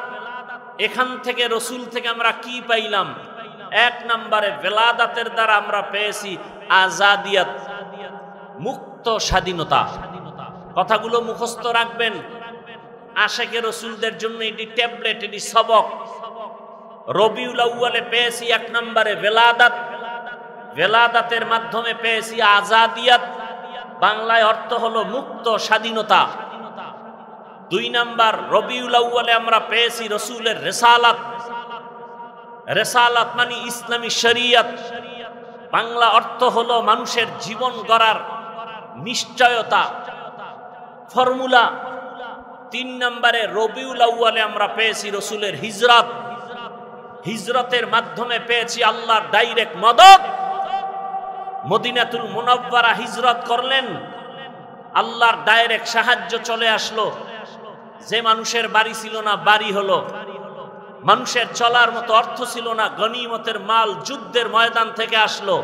এখান থেকে রসুল থেকে আমরা কি পাইলাম? এক নম্বরে ভেলাদাতের দ্বারা আমরা পেয়েছি আজাদিয়াত, মুক্ত স্বাধীনতা। কথাগুলো মুখস্থ রাখবেন, আশেকে রসুলদের জন্য এটি ট্যাবলেট, এটি সবক। রবিউল আউয়ালে পেয়েছি এক নম্বরে ভেলাদাত, ভেলাদাতের মাধ্যমে পেয়েছি আজাদিয়াত, বাংলায় অর্থ হলো মুক্ত স্বাধীনতা। দুই নাম্বার রবিউল আউয়ালে আমরা পেয়েছি রসুলের রিসালাত, রিসালাত মানে ইসলামী শরীয়ত, বাংলা অর্থ হলো মানুষের জীবন গড়ার নিশ্চয়তা, ফর্মুলা। তিন নম্বরে রবিউল আউয়ালে আমরা পেয়েছি রসুলের হিজরত, হিজরতের মাধ্যমে পেয়েছি আল্লাহর ডাইরেক্ট মদদ। মদিনাতুল মুনাওয়ারা হিজরত করলেন, আল্লাহর ডাইরেক্ট সাহায্য চলে আসলো। যে মানুষের বাড়ি ছিল না বাড়ি হলো, মানুষের চলার মতো অর্থ ছিল না, গনিমতের মাল যুদ্ধের ময়দান থেকে আসলো,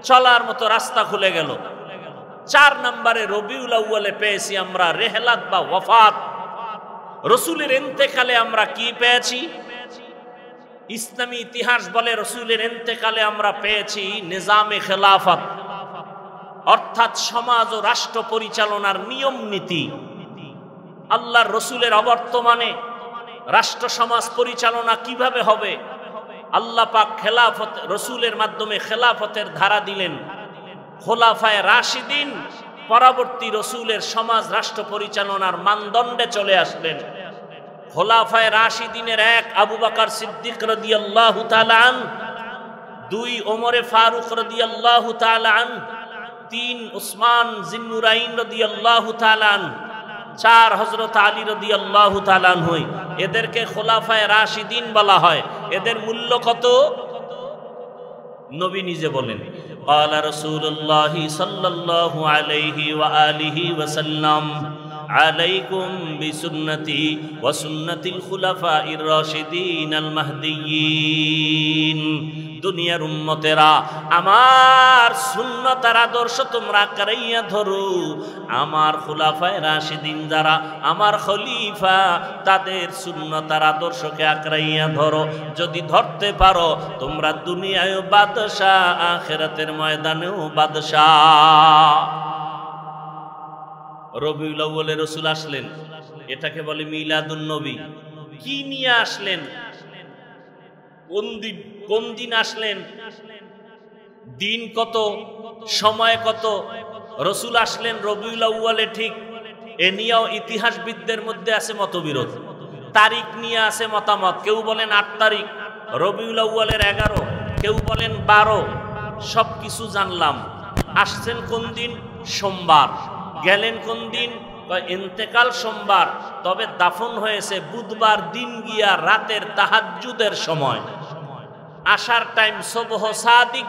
চলার মতো রাস্তা খুলে গেল। চার নম্বরে রবিউল আউয়ালে পেয়েছি আমরা রেহলাত বা ওয়াফাত, রসুলের ইন্তেকালে আমরা কি পেয়েছি? ইসলামী ইতিহাস বলে রসুলের ইন্তেকালে আমরা পেয়েছি নিজামে খেলাফত, অর্থাৎ সমাজ ও রাষ্ট্র পরিচালনার নিয়ম নীতি। আল্লাহর রসুলের অবর্তমানে রাষ্ট্র সমাজ পরিচালনা কিভাবে হবে? আল্লাহ পাক খেলাফত রসুলের মাধ্যমে খেলাফতের ধারা দিলেন। খোলাফায়ে রাশিদিন পরবর্তী রসুলের সমাজ রাষ্ট্র পরিচালনার মানদণ্ডে চলে আসলেন। খোলাফায়ে রাশিদিনের এক আবু বকর সিদ্দিক রাদিয়াল্লাহু তাআলা আন, দুই ওমরে ফারুক রাদিয়াল্লাহু তাআলা আন, তিন উসমান জিন্নুরাইন রাদিয়াল্লাহু তাআলা আন, চার হযরত আলী রাদিয়াল্লাহু তাআলা আনহু। এদেরকে খোলাফায়ে রাশিদিন বলা হয়। এদের মূল্য কত? নবী নিজে বলেন, ক্বালা রাসূলুল্লাহি সাল্লাল্লাহু আলাইহি ওয়া আলিহি ওয়া সাল্লাম, আলাইকুম বিসুন্নতি ওয়া সুন্নাতিল খুলাফাইর রাশিদিনাল মাহদিয়্যিন। দুনিয়ার উম্মতেরা, আমার সুন্নাত আর আদর্শ তোমরা কারাইয়া ধরো। আমার খুলাফায়ে রাশিদিন যারা আমার খলিফা, তাদের সুন্নাত আর আদর্শকে আঁকড়াইয়া ধরো। যদি ধরতে পারো তোমরা দুনিয়ায় বাদশাহ, আখিরাতের ময়দানেও বাদশাহ। রবিউল আউয়ালে রসুল আসলেন, এটাকে বলে মিলাদুন নবী। কি নিয়ে আসলেন? কোন দিন আসলেন? দিন কত, সময় কত? রসুল আসলেন রবিউল আউয়ালে, ঠিক। এ নিয়েও ইতিহাসবিদদের মধ্যে আছে মতবিরোধ। তারিখ নিয়ে আছে মতামত। কেউ বলেন ৮ তারিখ রবিউল আউয়ালের 11, কেউ বলেন 12। সব কিছু জানলাম। আসছেন কোন দিন? সোমবার। গেলেন কোন দিন? ইন্তেকাল সোমবার, তবে দাফন হয়েছে বুধবার দিন গিয়া রাতের তাহাজ্জুদের সময়। আসার টাইম সুবহ সাদিক,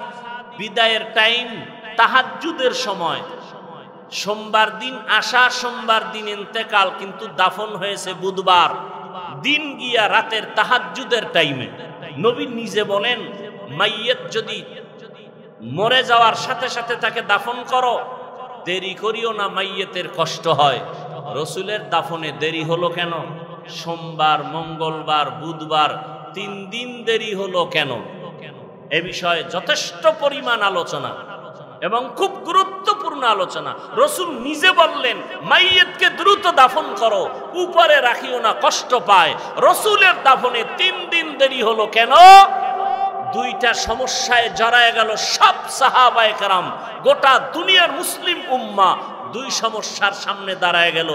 বিদায়ের টাইম তাহাজ্জুদের সময়। সোমবার দিন আসা, সোমবার দিন ইন্তেকাল, কিন্তু দাফন হয়েছে বুধবার দিন গিয়া রাতের তাহাজ্জুদের টাইমে। নবী নিজে বলেন, মাইয়িত যদি মরে যাওয়ার সাথে সাথে তাকে দাফন করো, দেরি করিও না, মাইয়িতের কষ্ট হয়। রসুলের দাফনে দেরি হলো কেন? সোমবার, মঙ্গলবার, বুধবার 3 দিন দেরি হলো কেন? এ বিষয়ে যথেষ্ট পরিমাণ আলোচনা এবং খুব গুরুত্বপূর্ণ আলোচনা। রসুল নিজে বললেন, মাইয়িতকে দ্রুত দাফন করো, উপরে রাখিও না, কষ্ট পায়। রসুলের দাফনে 3 দিন দেরি হলো কেন? 2টা সমস্যায় জড়ায় গেল সব সাহাবায়ে কেরাম, গোটা দুনিয়ার মুসলিম উম্মাহ 2 সমস্যার সামনে দাঁড়ায় গেল।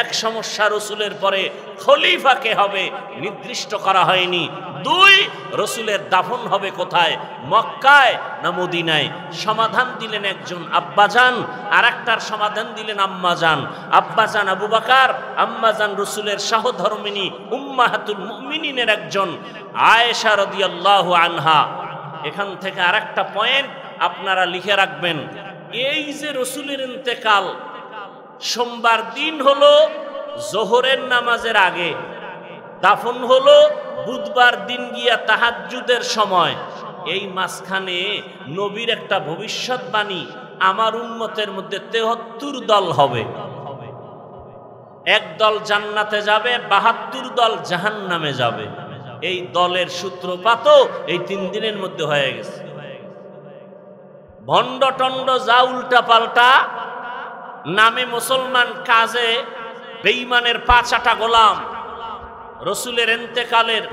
এক সমস্যা, রসুলের পরে খলিফা কে হবে নির্দিষ্ট করা হয়নি। 2, রসুলের দাফন হবে কোথায়, মক্কায় না মদিনায়? সমাধান দিলেন একজন আব্বাজান, আর একটার সমাধান দিলেন আম্মাজান। আব্বাজান আবু বকর, আম্মাজান রসুলের সহধর্মিনী উম্মাহাতুল মুমিনিনের একজন আয়েশা রাদিয়াল্লাহু আনহা। এখান থেকে আরেকটা পয়েন্ট আপনারা লিখে রাখবেন। এই যে রসুলের ইন্তেকাল সোমবার দিন হলো জোহরের নামাজের আগে, দাফন হলো বুধবার দিন গিয়া তাহাজ্জুদের সময়। এই মাঝখানে নবীর একটা ভবিষ্যৎবাণী, আমার উম্মতের মধ্যে 73 দল হবে, এক দল জান্নাতে যাবে, 72 দল জাহান্নামে যাবে। এই দলের সূত্রপাতও এই 3 দিনের মধ্যে হয়ে গেছে। ভণ্ড টন্ড যা উল্টা পাল্টা নামে মুসলমান, কাজে বেঈমানের 5 গোলাম, রসুলের ইন্তেকালের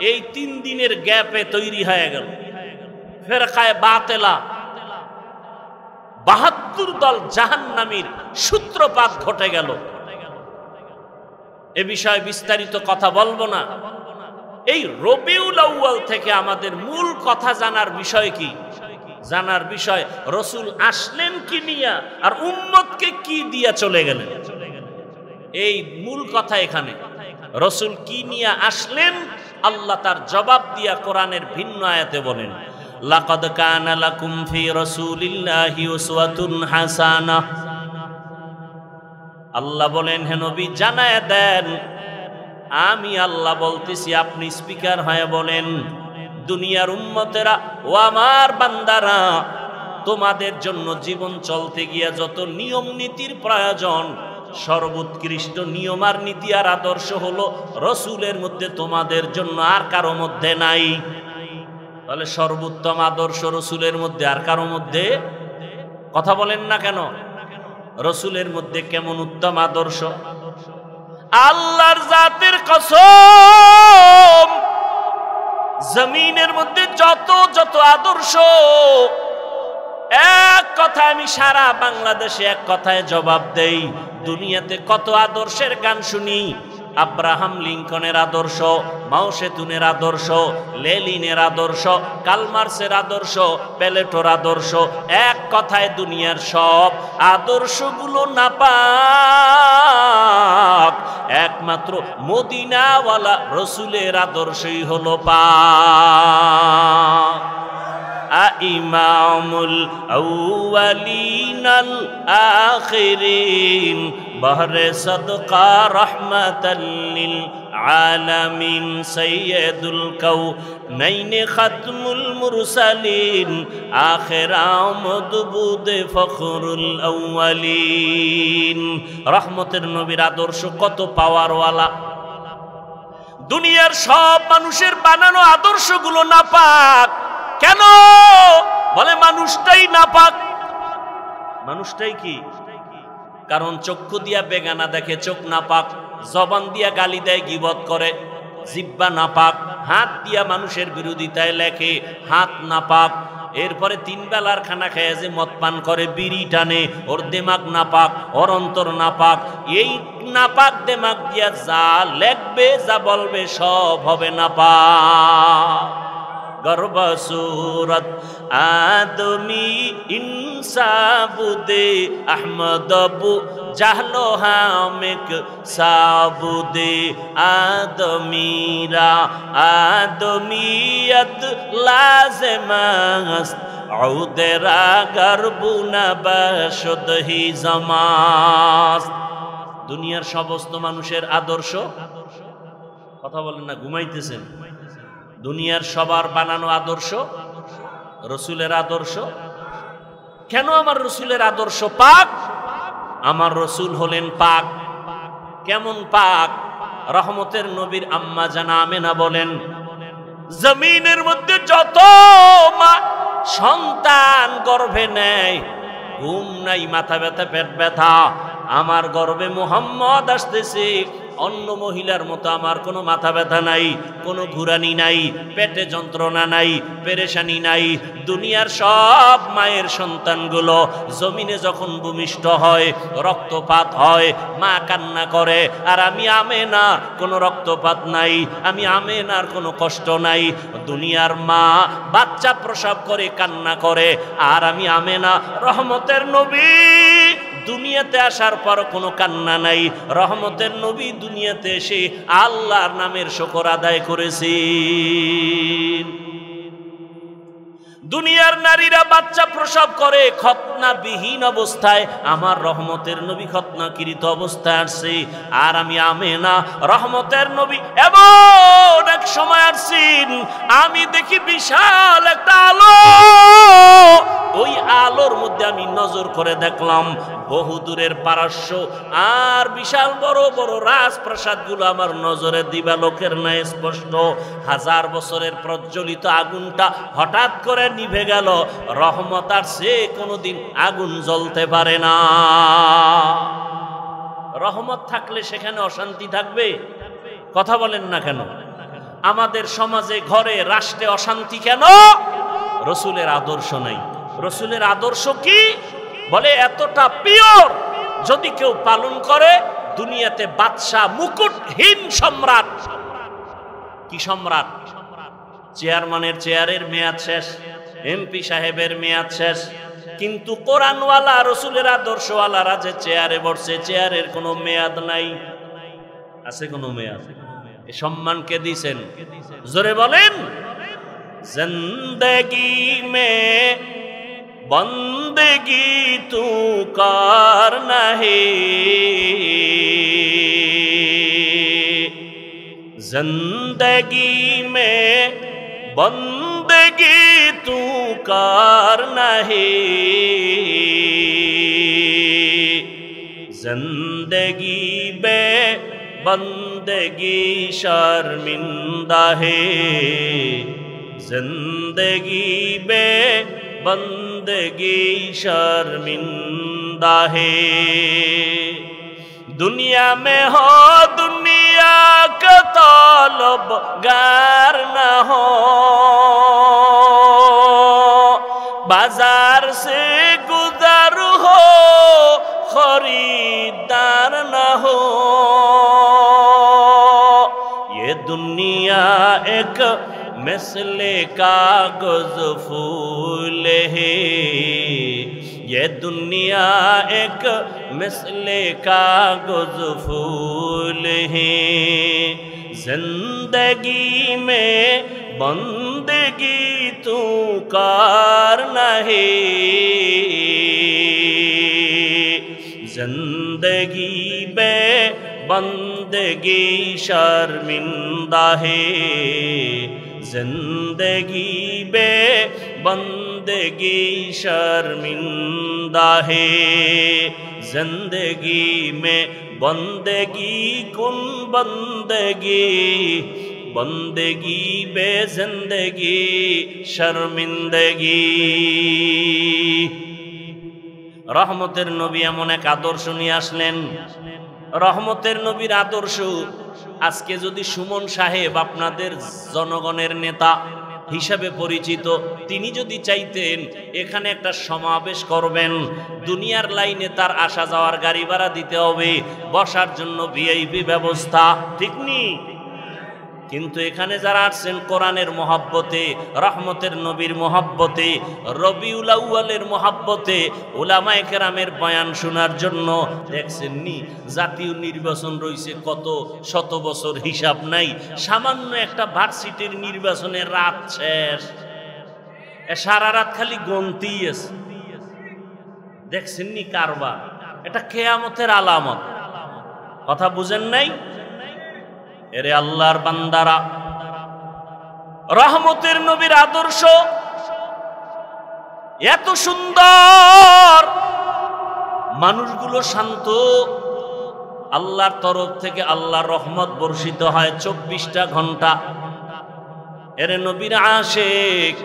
এই 3 দিনের গ্যাপে তৈরি হয়ে গেল ফেরকায়ে বাতিলা। 72 দল জাহান্নামীর সূত্রপাত ঘটে গেল। এ বিষয়ে বিস্তারিত কথা বলবো না। এই রবিউল আউয়াল থেকে আমাদের মূল কথা জানার বিষয় কি? জানার বিষয় রসুল আসলেন কি নিয়া, আর উম্মতকে কি দিয়া চলে গেলেন। এই মূল কথা এখানে। রসুল কি নিয়া আসলেন, আল্লাহ তার জবাব দিয়া কোরআনের ভিন্ন আয়াতে বলেন, লাকাদ কানা লাকুম ফি রাসূলিল্লাহি উসওয়াতুন হাসানাহ। আল্লাহ বলেন, হে নবী জানায়া দেন, আমি আল্লাহ বলতেছি, আপনি স্পিকার হয়ে বলেন, দুনিয়ার উম্মতেরা ও আমার বান্দারা, তোমাদের জন্য জীবন চলতে গিয়া যত নিয়ম নীতির প্রয়োজন, সর্বোৎকৃষ্ট নিয়ম আর নীতি আর আদর্শ হলো রসুলের মধ্যে, তোমাদের জন্য আর কারো মধ্যে নাই। তাহলে সর্বোত্তম আদর্শ রসুলের মধ্যে, আর কারো মধ্যে? কথা বলেন না কেন? রসুলের মধ্যে কেমন উত্তম আদর্শ? আল্লাহর জাতের কসম, জমিনের মধ্যে যত যত আদর্শ, এক কথায় আমি সারা বাংলাদেশে এক কথায় জবাব দেই, দুনিয়াতে কত আদর্শের গান শুনি। আব্রাহাম লিঙ্কনের আদর্শ, মাও সেতুনের আদর্শ, লেনিনের আদর্শ, কালমার্সের আদর্শ, প্লেটোর আদর্শ, এক কথায় দুনিয়ার সব আদর্শগুলো নাপাক, একমাত্র মদিনাওয়ালা রসুলের আদর্শই হলো পাক। ইমামুল আউয়ালিনাল আখিরিন, বহরে সদকা রহমাতাল লিল আলামিন, সাইয়্যিদুল কাউনাইন খাতমুল মুরসালিন, আখির আমদ বুদে ফখরুল আউয়ালিন। রহমতের নবীর আদর্শ কত পাওয়ারওয়ালা। দুনিয়ার সব মানুষের বানানো আদর্শগুলো নাপাক। কেন? বলে মানুষটাই নাপাক। মানুষটাই কি? কারণ চক্ষু দিয়া বেগানা দেখে, চোখ নাপাক। জবান দিয়া গালি দেয়, গীবত করে, জিহ্বা নাপাক। হাত দিয়া মানুষের বিরোধিতায় লেখে, হাত নাপাক। এরপরে 3 বেলার খানা খেয়ে যে মদ পান করে, বিড়ি টানে, ওর দেমাগ নাপাক, ওর অন্তর নাপাক। এই নাপাক দেমাগ দিয়া যা লেখবে, যা বলবে, সব হবে নাপাক। গর্ব সুরত আদমি ইনসাবুদে আহমদবু জাহলো হামেক সাবুদে আদমিরা আদমিয়ত লাজমাস আউদেরা গর্বুনা বশদহি জামাস। দুনিয়ার সমস্ত মানুষের আদর্শ, কথা বলেন না, ঘুমাইতেছেন। দুনিয়ার সবার বানানো আদর্শ রসুলের আদর্শ। কেন আমার রসুলের আদর্শ পাক? আমার রসুল হলেন পাক। কেমন পাক। রহমতের নবীর আম্মা জানা আমেনা বলেন, জমিনের মধ্যে যত মা সন্তান গর্ভে নেয়, ঘুম নাই, মাথা ব্যথা, পেট ব্যথা, আমার গর্ভে মুহাম্মদ আসতেছে, অন্য মহিলার মতো আমার কোনো মাথা ব্যথা নাই, কোনো ঘুরানি নাই, পেটে যন্ত্রণা নাই, পেরেশানি নাই। দুনিয়ার সব মায়ের সন্তানগুলো জমিনে যখন ভূমিষ্ঠ হয়, রক্তপাত হয়, মা কান্না করে, আর আমি আমেনা কোনো রক্তপাত নাই, আমি আমেনার কোনো কষ্ট নাই। দুনিয়ার মা বাচ্চা প্রসব করে কান্না করে, আর আমি আমেনা রহমতের নবী দুনিয়াতে আসার পর কোনো কান্না নাই। রহমতের নবী দুনিয়াতে এসে আল্লাহর নামের শুকর আদায় করেছি। দুনিয়ার নারীরা বাচ্চা প্রসব করে খতনাবিহীন অবস্থায়, আমার রহমতের নবী খতনাকৃত অবস্থায় আসছে, আর আমি আমেনা রহমতের নবী এমন এক সময় আসছেন, আমি দেখি বিশাল একটা আলো, ওই আলোর মধ্যে আমি নজর করে দেখলাম বহুদূরের পারস্য আর বিশাল বড় বড় রাজপ্রাসাদগুলো আমার নজরে দিবালোকের ন্যায় স্পষ্ট। 1000 বছরের প্রজ্বলিত আগুনটা হঠাৎ করে নিভে গেল। রহমত আর সে কোনোদিন আগুন জ্বলতে পারে না। রহমত থাকলে সেখানে অশান্তি থাকবে? কথা বলেন না কেন? আমাদের সমাজে, ঘরে, রাষ্ট্রে অশান্তি কেন? রসুলের আদর্শ নাই। রসুলের আদর্শ কি? বলে এতটা পিওর, যদি কেউ পালন করে দুনিয়াতে বাদশাহ, মুকুটহীন সম্রাট। কি সম্রাট? চেয়ারম্যানের চেয়ারের মেয়াদ শেষ, এমপি সাহেবের মেয়াদ শেষ, কিন্তু কোরআনওয়ালা রসুলের আদর্শওয়ালারা যে চেয়ারে বসছে, চেয়ারের কোনো মেয়াদ নাই। আছে কোনো মেয়াদ? এই সম্মানকে দিয়েছেন, জোরে বলেন। জিন্দেগি মে বন্দেগি তু করনা হে, जिंदगी में बंदगी तू करना है, जिंदगी बे बंदगी शर्मिंदा है, जिंदगी बे बंदगी शर्मिंदा है। दुनिया में हो दुनिया का तलबगार न हो, बाजार से गुजर हो खरीदार न हो। ये दुनिया एक मिसले कागज फूल है, ये दुनिया एक मिसले कागज फूल है, जिंदगी में बंदगी तू करना है, जिंदगी में बंदगी शर्मिंदा है, जिंदगी में बंदगी शर्मिंदा है, जिंदगी में बंदगी कुन बंदगी, बंदगी बे जिंदगी शर्मिंदगी। রহমতের নবী এমন এক আদর্শ নিয়ে আসলেন। রহমতের নবীর আদর্শ আজকে যদি সুমন সাহেব আপনাদের জনগণের নেতা হিসাবে পরিচিত, তিনি যদি চাইতেন এখানে একটা সমাবেশ করবেন, দুনিয়ার লাইনে তার আসা যাওয়ার গাড়ি ভাড়া দিতে হবে, বসার জন্য ভিআইপি ব্যবস্থা, ঠিক নি? কিন্তু এখানে যারা আসছেন কোরআনের মহব্বতে, রহমতের নবীর মহব্বতে, রবিউল আউয়ালের মহব্বতে, উলামায়ে কেরামের বয়ান শোনার জন্য, দেখছেন নি জাতীয় নির্বাচন রয়েছে কত শত বছর, হিসাব নাই। সামান্য একটা ভার্সিটির নির্বাচনের রাত শেষ, সারা রাত খালি গন্তি আছে। দেখছেন নি কারবার? এটা কিয়ামতের আলামত। কথা বুঝেন নাই? এরে আল্লাহর বান্দারা, রহমতের নবীর আদর্শ এত সুন্দর, মানুষগুলো শান্ত, আল্লাহর তরফ থেকে আল্লাহর রহমত বর্ষিত হয় 24টা ঘন্টা। এর নবীর আশিক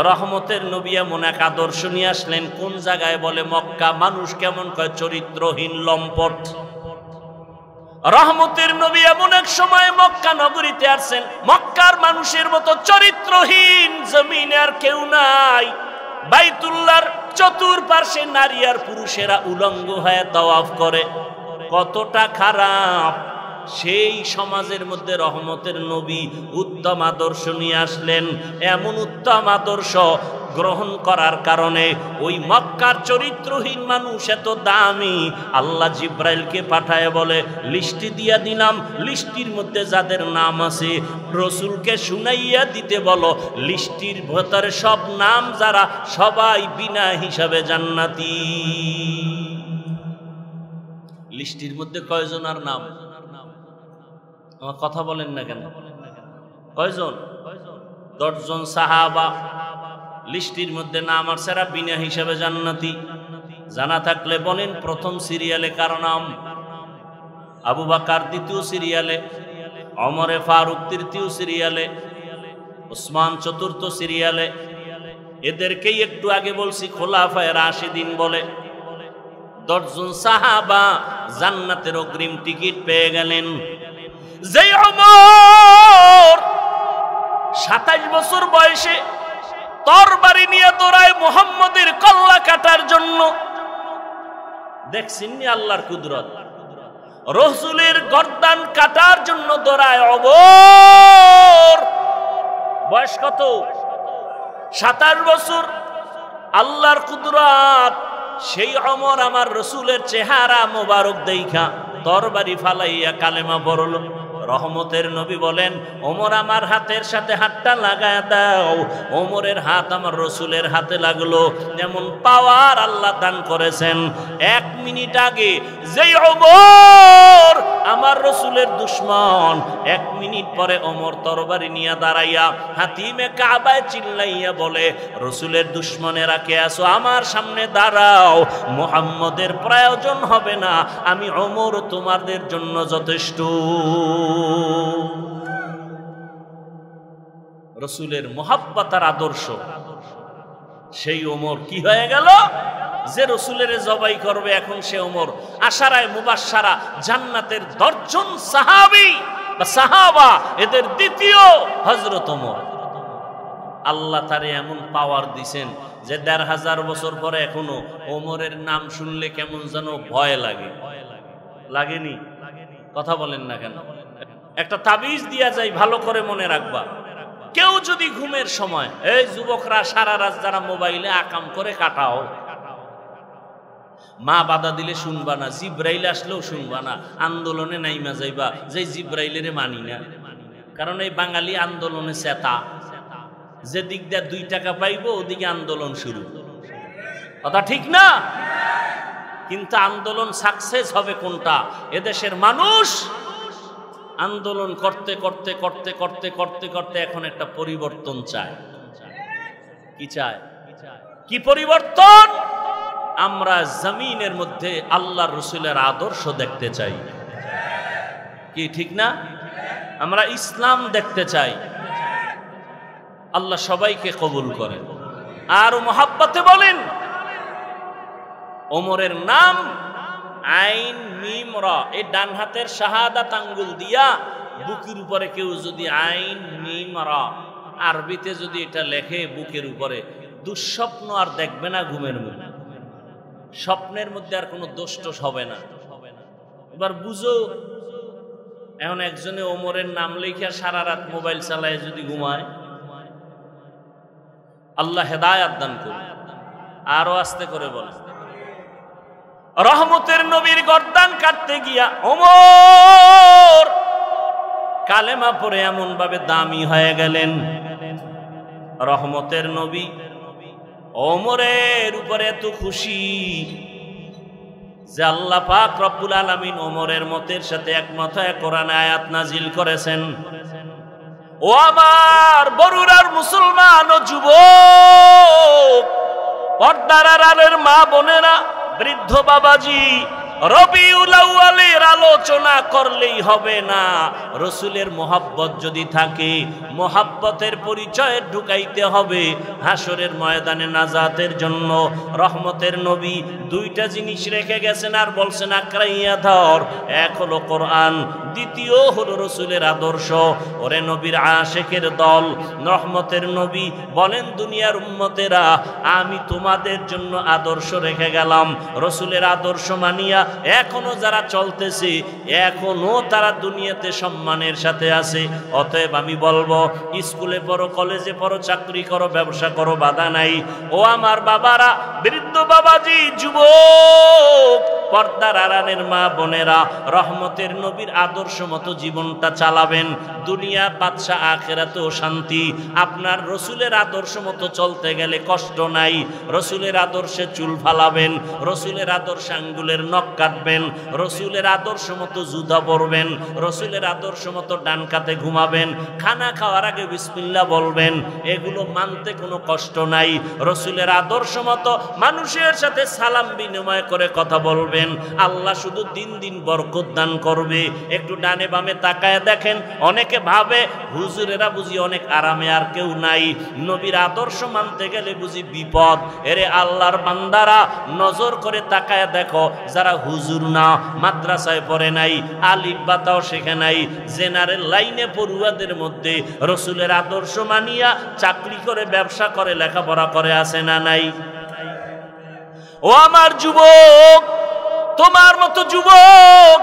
রহমতের নবী এমন এক আদর্শ নিয়ে আসলেন, কোন জায়গায় বলে মক্কা। মানুষ কেমন কয় চরিত্রহীন লম্পট। রহমতের নবী এমন এক সময় মক্কা নগরীতে আসছেন, মক্কার মানুষের মতো চরিত্রহীন জমিনে আর কেউ নাই। বাইতুল্লাহর চতুর্পার্শ্বে নারী আর পুরুষেরা উলঙ্গ হয়ে তাওয়াফ করে। কতটা খারাপ সেই সমাজের মধ্যে রহমতের নবী উত্তম আদর্শ নিয়ে আসলেন। এমন উত্তম আদর্শ গ্রহণ করার কারণে ওই মক্কার চরিত্রহীন মানুষ এত দামি, আল্লাহ জিব্রাইলকে পাঠায় বলে লিস্টি দিয়া দিলাম, লিস্টির মধ্যে যাদের নাম আছে রসুলকে শুনাইয়া দিতে বলো, লিস্টির ভেতরে সব নাম যারা সবাই বিনা হিসাবে জান্নাতি। লিস্টির মধ্যে কয়জনের নাম? আমার কথা বলেন না কেন? কয়জন? 10 জন সাহাবা লিস্টির মধ্যে নাম আর সারা বিনা হিসাবে জান্নাতি। জানা থাকলে বলেন প্রথম সিরিয়ালে কার নাম? আবু বকর দ্বিতীয় সিরিয়ালে, ওমরে ফারুক তৃতীয় সিরিয়ালে, উসমান চতুর্থ সিরিয়ালে। এদেরকেই একটু আগে বলছি খোলাফায়ে রাশিদিন বলে। 10 জন সাহাবা জান্নাতের অগ্রিম টিকিট পেয়ে গেলেন। যেই ওমর 27 বছর বয়সে তরবারি নিয়ে দৌড়ায় মুহাম্মদের কল্লা কাটার জন্য। দেখছেন নি আল্লাহর কুদরত? রাসূলের গর্দান কাটার জন্য দৌড়ায় ওমর। বয়স কত? 27 বছর। আল্লাহর কুদরত। সেই ওমর আমার রাসূলের চেহারা মোবারক দেইখা তরবারি ফালাইয়া কালেমা পড়ল। রহমতের নবী বলেন ওমর আমার হাতের সাথে হাতটা লাগায় দাও। ওমরের হাত আমার রসুলের হাতে লাগলো। এমন পাওয়ার আল্লাহ দান করেছেন। 1 মিনিট আগে যেই ওমর আমার রসুলের দুশ্মন, 1 মিনিট পরে ওমর তরবারি নিয়ে দাঁড়াইয়া হাতিমে কাবায় চিল্লাইয়া বলে রসুলের দুশ্মনেরা কে আছো আমার সামনে দাঁড়াও, মুহাম্মদের প্রয়োজন হবে না, আমি ওমর তোমাদের জন্য যথেষ্ট। রসুলের মুহাব্বতার আদর্শ। সেই ওমর কি হয়ে গেল? যে রসুলের জবাই করবে এখন সে ওমর আশারায়ে মুবাশশারা জান্নাতের 10 জন সাহাবী বা সাহাবা, এদের দ্বিতীয় হযরত ওমর। আল্লাহ তারে এমন পাওয়ার দিবেন যে 1500 বছর পরে এখনো ওমরের নাম শুনলে কেমন যেন ভয় লাগে। লাগেনি? কথা বলেন না কেন? একটা তাবিজ দিয়া যায়, ভালো করে মনে রাখবা। কেউ যদি ঘুমের সময়, এই যুবকরা সারা রাত যারা মোবাইলে আকাম করে কাটাও, মা বাধা দিলে শুনবা না, জিব্রাইল আসলেও শুনবা না, আন্দোলনে নাইমা যাইবা যে জিব্রাইলের মানি না। কারণ এই বাঙালি আন্দোলনে চেতা, যে দিক দিয়ে 2 টাকা পাইবো ওদিকে আন্দোলন শুরু। কথা ঠিক না? কিন্তু আন্দোলন সাকসেস হবে কোনটা? এদেশের মানুষ আন্দোলন করতে করতে করতে করতে করতে করতে এখন একটা পরিবর্তন চায়। কি চায়? কি পরিবর্তন? আমরা জমিনের মধ্যে আল্লাহর রাসূলের আদর্শ দেখতে চাই। কি ঠিক না? আমরা ইসলাম দেখতে চাই। আল্লাহ সবাইকে কবুল করেন। আর মুহাব্বতে বলেন ওমরের নাম আইন মিম রা, এই ডান হাতের শাহাদাত আঙ্গুল দিয়া বুকের উপরে কেউ যদি আইন মিম রা আরবিতে যদি এটা লেখে বুকের উপরে, দুঃস্বপ্ন আর দেখবে না ঘুমের মধ্যে। স্বপ্নের মধ্যে আর কোনো দোষ হবে না। এবার বুঝো, এখন একজনে ওমরের নাম লেখা সারা রাত মোবাইল চালায় যদি ঘুমায়, আল্লাহ হেদায়াত দান করুন। আরো আস্তে করে বলে, রহমতের নবীর গর্দান কাটতে গিয়া ওমর কালেমা পড়ে এমন ভাবে দামি হয়ে গেলেন। রহমতের নবী ওমরের উপরে এত খুশি যে আল্লাহ পাক রব্বুল আলামিন ওমরের মতের সাথে একমত হয়ে কোরআনে আয়াত নাজিল করেছেন। ও আমার বরুরার মুসলমান ও যুবক, পর্দার আড়ালের মা বোনেরা, বৃদ্ধ বাবাজি, রবিউল আউয়ালের আলোচনা করলেই হবে না, রসুলের মোহাব্বত যদি থাকে মোহাব্বতের পরিচয় ঢুকাইতে হবে। হাসরের ময়দানে নাজাতের জন্য রহমতের নবী দুইটা জিনিস রেখে গেছেন আর বলছেন আকরাইয়া ধর। এক হলো কোরআন, দ্বিতীয় হলো রসুলের আদর্শ। ওরে নবীর আশেকের দল, রহমতের নবী বলেন দুনিয়ার উম্মতেরা আমি তোমাদের জন্য আদর্শ রেখে গেলাম। রসুলের আদর্শ মানিয়া এখনো যারা চলতেছে এখনো তারা দুনিয়াতে সম্মানের সাথে আছে। অতএব আমি বলবো স্কুলে পড়ো, কলেজে পড়ো, চাকরি করো, ব্যবসা করো, বাধা নাই। ও আমার বাবারা, বৃদ্ধ বাবাজি, যুবক, পর্দার আড়ালের মা বোনেরা, রহমতের নবীর আদর্শ মতো জীবনটা চালাবেন। দুনিয়া বাদশা, আখিরাতেও শান্তি। আপনার রসুলের আদর্শ মতো চলতে গেলে কষ্ট নাই। রসুলের আদর্শে চুল ফালাবেন, রসুলের আদর্শে আঙ্গুলের নখ কাটবেন, রসুলের আদর্শ মতো জুতা পরবেন, রসুলের আদর্শ মতো ডান কাতে ঘুমাবেন, খানা খাওয়ার আগে বিসমিল্লাহ বলবেন। এগুলো মানতে কোনো কষ্ট নাই। রসুলের আদর্শ মতো মানুষের সাথে সালাম বিনিময় করে কথা বলবেন। আল্লাহ শুধু দিন দিন বরকত দান করবে। একটু ডানে বামে তাকায় দেখেন, অনেকে ভাবে হুজুরেরা বুঝি অনেক আরামে আর কেউ নাই, নবীর আদর্শ মানতে গেলে বুঝি বিপদ। এরে আল্লাহর বান্দারা, নজর করে তাকায় দেখো, যারা হুজুর না, মাদ্রাসায় পড়ে নাই, আলিফ বাতাও শেখে নাই, জেনারেল লাইনে পড়ুয়াদের মধ্যে রসুলের আদর্শ মানিয়া চাকরি করে, ব্যবসা করে, লেখাপড়া করে আছে না নাই? ও আমার যুবক, তোমার মতো যুবক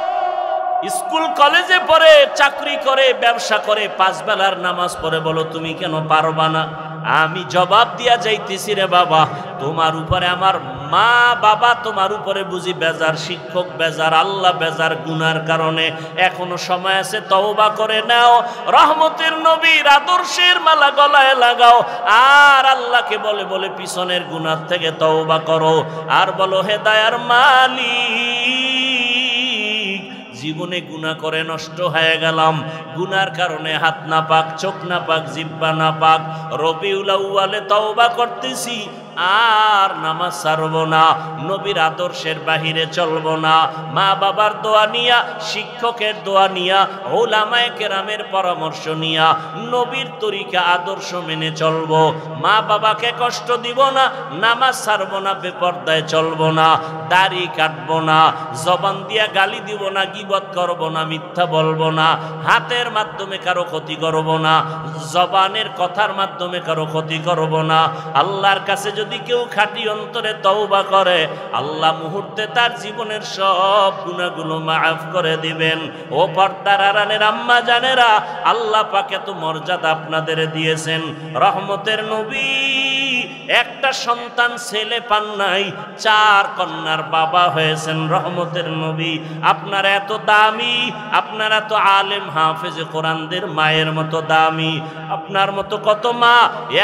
স্কুল কলেজে পড়ে, চাকরি করে, ব্যবসা করে, 5 বেলার নামাজ পড়ে, বলো তুমি কেন পারবা না? আমি জবাব দিয়া যাইতেছি রে বাবা, তোমার উপরে আমার মা বাবা তোমার উপরে বুঝি বেজার, শিক্ষক বেজার, আল্লাহ বেজার গুনার কারণে। এখনো সময় আছে, তওবা করে নাও, রহমতের নবীর আদর্শের মালা গলায় লাগাও, আর আল্লাহকে বলে বলে পিছনের গুনার থেকে তওবা করো, আর বলো হে দয়ার মালিক, জীবনে গুনাহ করে নষ্ট হয়ে গেলাম, গুনার কারণে হাত না পাক, চোখ না পাক, জিহ্বা না পাক, রবিউল আউয়ালে তওবা করতেছি, আর নামাজ ছাড়ব না, নবীর আদর্শের বাহিরে চলব না, মা বাবার দোয়া নিয়া, শিক্ষকের দোয়া নিয়া, উলামায়ে কেরামের পরামর্শ নিয়া নবীর তরিকা আদর্শ মেনে চলব, মা বাবাকে কষ্ট দিব না, নামাজ ছাড়ব না, বেপরদায় চলব না, দাড়ি কাটব না, জবান দিয়া গালি দিব না, গীবত করব না, মিথ্যা বলবো না, হাতের মাধ্যমে কারো ক্ষতি করব না, জবানের কথার মাধ্যমে কারো ক্ষতি করব না। আল্লাহর কাছে যদি কেউ খাঁটি অন্তরে তওবা করে, আল্লাহ মুহূর্তে তার জীবনের সব গুনাহগুলো মাফ করে দিবেন। ও পর্দার আড়ালের আম্মা জানেরা, আল্লাহ পাক এত মর্যাদা আপনাদের দিয়েছেন। রহমতের নবী একটা সন্তান ছেলে পান নাই, 4 কন্যার বাবা হয়েছেন রহমতের নবী। আপনারা এত দামি, আপনারা তো আলেম হাফেজে কোরআনদের মায়ের মতো দামি। আপনার মতো কত মা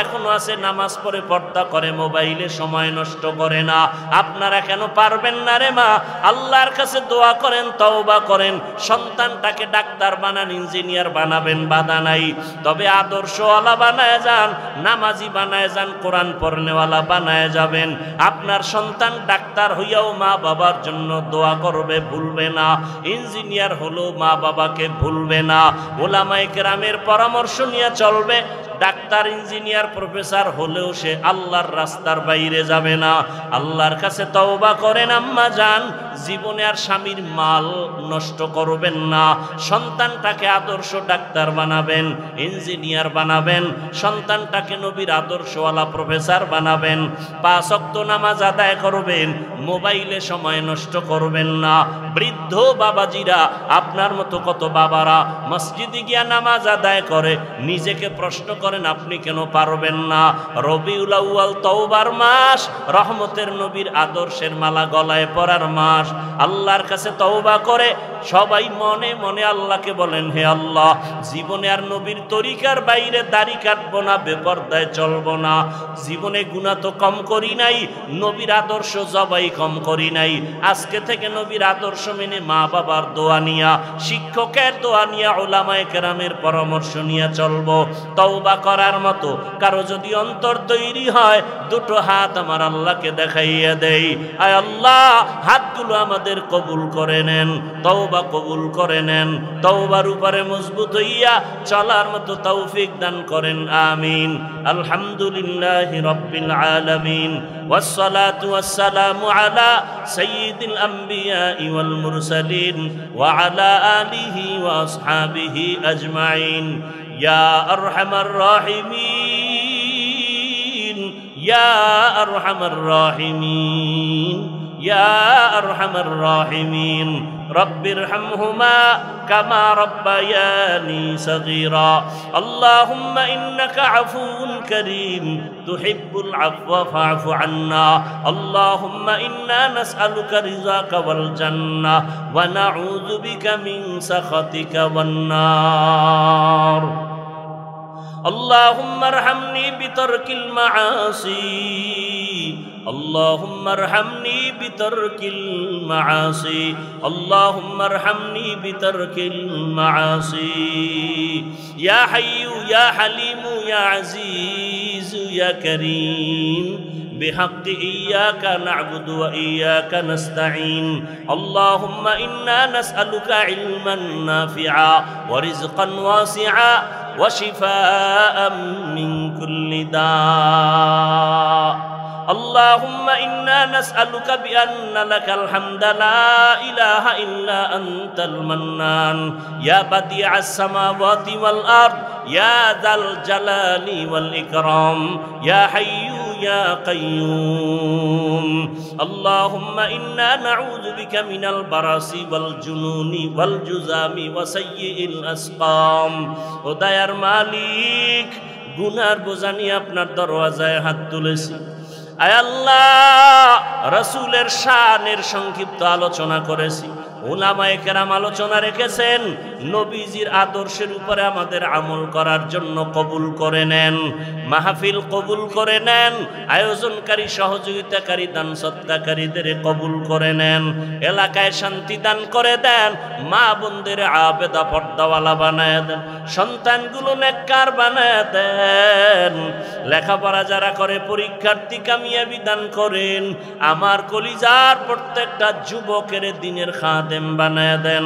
এখনো আছে, নামাজ পড়ে, পর্দা করে, মোবাইলে সময় নষ্ট করে না। আপনারা কেন পারবেন না রে মা? আল্লাহর কাছে দোয়া করেন, তওবা করেন, সন্তানটাকে ডাক্তার বানান, ইঞ্জিনিয়ার বানাবেন, বাধা নাই। তবে আদর্শওয়ালা বানায় যান, নামাজি বানায় যান, কোরআন পড়নেওয়ালা বানায় যাবেন। আপনার সন্তান ডাক্তার হইয়াও মা বাবার জন্য দোয়া করবে, ভুলবে না। ইঞ্জিনিয়ার হলেও মা বাবাকে ভুলবে না। উলামায়ে কেরামের পরামর্শ নিয়ে চলবে। ডাক্তার, ইঞ্জিনিয়ার, প্রফেসর হলেও সে আল্লাহর রাস্তার বাইরে যাবে না। আল্লাহর কাছে তওবা করেন আম্মা জান, জীবনে আর স্বামীর মাল নষ্ট করবেন না। সন্তানটাকে আদর্শ ডাক্তার বানাবেন, ইঞ্জিনিয়ার বানাবেন, সন্তানটাকে নবীর আদর্শওয়ালা প্রফেসর বানাবেন। 5 ওয়াক্ত নামাজ আদায় করবেন, মোবাইলে সময় নষ্ট করবেন না। বৃদ্ধ বাবাজিরা, আপনার মতো কত বাবারা মসজিদে গিয়া নামাজ আদায় করে, নিজেকে প্রশ্ন করেন আপনি কেন পারবেন না? রবিউল আউয়াল তওবার মাস, রহমতের নবীর আদর্শের মালা গলায় পরার মাস। আল্লাহর কাছে তওবা করে সবাই মনে মনে আল্লাহকে বলেন, হে আল্লাহ, জীবনে আর নবীর তরিকার বাইরে দাড়ি কাটবো না, বেপরদায় চলবো না। জীবনে গুনাহ তো কম করি নাই, নবীর আদর্শ জবাই কম করি নাই। আজকে থেকে নবীর আদর্শ মেনে মা বাবার দোয়া নিয়া, শিক্ষকের দোয়া নিয়া, উলামায়ে কেরামের পরামর্শ নিয়ে চলবো। তওবা করার মতো কারো যদি অন্তর তৈরি হয়, দুটো হাত আমার আল্লাহকে দেখাইয়া দেই। আয় আল্লাহ, হাতগুলো আমাদের কবুল করে নেন, তওবা কবুল করে নেন, তওবার উপরে মজবুত হইয়া চলার মতো তৌফিক দান করেন। আমিন। আলহামদুলিল্লাহি রাব্বিল আলামিন, ওয়াসসালাতু ওয়াসসালামু আলা সাইয়্যিদিল আমবিয়াই ওয়াল মুরসালিন ওয়া আলা আলিহি ওয়া আসহাবিহি আজমাইন। ইয়া আরহামার রাহিমিন, ইয়া আরহামার রাহিমিন, ইয়া আরহামার রাহিমিন। রব্বিরহামহুমা কামা রব্বায়ানি সগীরা। আল্লাহুম্মা ইন্নাকা আফুউন কারীম তুহিব্বুল আফওয়া ফা'ফু আন্না। আল্লাহুম্মা ইন্না নাসআলুকা রিযাকা ওয়াল জান্নাহ ওয়া নাউযু বিকা মিন সাখাতিকা ওয়ান নার। اللهم ارحمني بترك المعاصي، اللهم ارحمني بترك المعاصي، اللهم ارحمني بترك المعاصي. يا حي يا حليم يا عزيز يا كريم، بحق إياك نعبد وإياك نستعين. اللهم إنا نسألك علما نافعا ورزقا واسعا وشفاء من كل داء. اللهم إنا نسألك بأن لك الحمد لا إله إلا أنت المنان، يا بديع السماوات والأرض، يا ذا الجلال والإكرام، يا حي يا قيوم. اللهم إنا نعوذ بك من البرص والجنون والجذام وسيء الأسقام. ও দয়ার মালিক, গুনার বোঝা নিয়ে আপনার দরওয়াজায় হাত তুলেছি। আয় আল্লাহ, রাসূলের শানের সংক্ষিপ্ত আলোচনা করেছি, উলামায়ে কেরাম আলোচনা রেখেছেন, নবীজির আদর্শের উপরে আমাদের আমল করার জন্য কবুল করে নেন, মাহফিল কবুল করে নেন, আয়োজনকারী সহযোগিতাকারী দান সৎকারীদের কবুল করে নেন, এলাকায় শান্তি দান করে দেন, মা বোনদের আবেদা পর্দাওয়ালা বানায় দেন, সন্তানগুলো নেককার বানায় দেন, লেখাপড়া যারা করে পরীক্ষার্থী কামিয়াবি দান করেন, আমার কলিজার প্রত্যেকটা যুবকের দিনের খাদেম বানায় দেন,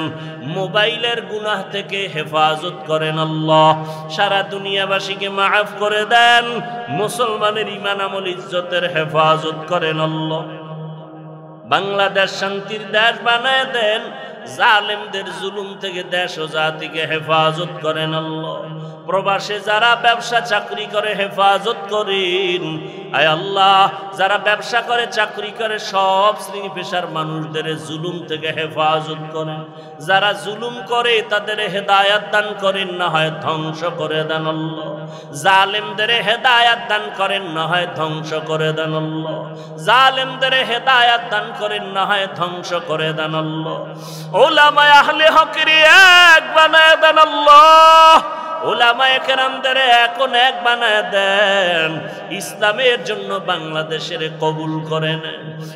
মোবাইলের গুনাহ থেকে হেফাজত করেন আল্লাহ, সারা দুনিয়াবাসীকে মাফ করে দেন, মুসলমানের ঈমান আমল ইজ্জতের হেফাজত করেন আল্লাহ। বাংলাদেশ শান্তির দেশ বানায় দেন, জালেমদের জুলুম থেকে দেশ ও জাতিকে হেফাজত করেন আল্লাহ। প্রবাসে যারা ব্যবসা চাকরি করে হেফাজত করেন, আয় আল্লাহ, যারা ব্যবসা করে চাকরি করে সব শ্রেণী পেশার মানুষদের জুলুম থেকে হেফাজত করেন, যারা জুলুম করে তাদের হেদায়াত দান করেন, না হয় ধ্বংস করে দেন আল্লাহ। জালেমদের হেদায়াত দান করেন, না হয় ধ্বংস করে দেন আল্লাহ। জালেমদের হেদায়াত দান করেন, না হয় ধ্বংস করে দেন আল্লাহ। উলামায়ে আহলে হকের এক বানায় দেন আল্লাহ, উলামায়ে কেরামদের এখন এক বানায় দেন, ইসলামের জন্য বাংলাদেশের কবুল করেন।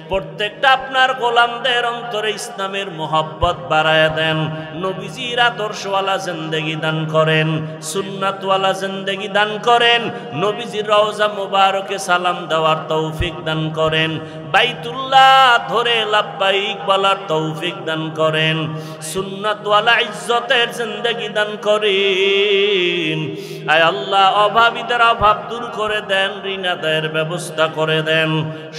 প্রত্যেকটা আপনার গোলামদের অন্তরে ইসলামের মোহাব্বত বাড়ায় দেন, নবীজির আদর্শওয়ালা জিন্দেগি দান করেন, সুন্নাতওয়ালা জিন্দেগি দান করেন, নবীজির রওজা মুবারকে সালাম দেওয়ার তৌফিক দান করেন, বাইতুল্লাহ ধরে লাব্বাইক বলার তৌফিক দান করেন, সুন্নাতওয়ালা ইজ্জতের জিন্দেগি দান করেন। আয় আল্লাহ, অভাবীদের অভাব দূর করে দেন, ঋণ আদায়ের ব্যবস্থা করে দেন,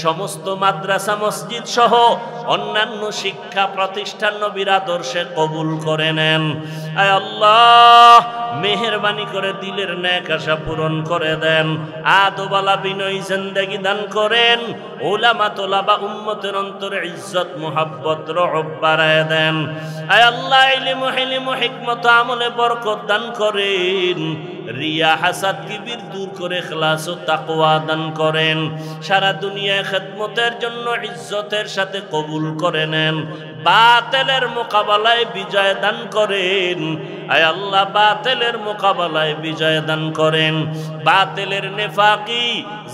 সমস্ত মাদ্রাসা মসজিদ সহ অন্যান্য শিক্ষা প্রতিষ্ঠান নবীর আদর্শে কবুল করে নেন। আয় আল্লাহ, মেহেরবানি করে দিলের নেক আশা পূরণ করে দেন, আদবালা বিনয়ী জিন্দেগি দান করেন, উলামা তোলাবা উম্মতের অন্তরে ইজ্জত মুহাব্বত রহব বাড়ায় দেন। আয় আল্লাহ ইলম হিলম হিকমত আমলে বরকত দান করেন, রিয়া হাসাদ কিবির দূর করে ইখলাস ও তাকওয়া দান করেন, সারা দুনিয়ায় খেদমতের জন্য ইজ্জতের সাথে কবুল করে নেন, বাতিলের মোকাবেলায় বিজয় দান করেন। আয় আল্লাহ বাতিলের মোকাবেলায় বিজয় দান করেন, বাতিলের নেফাকি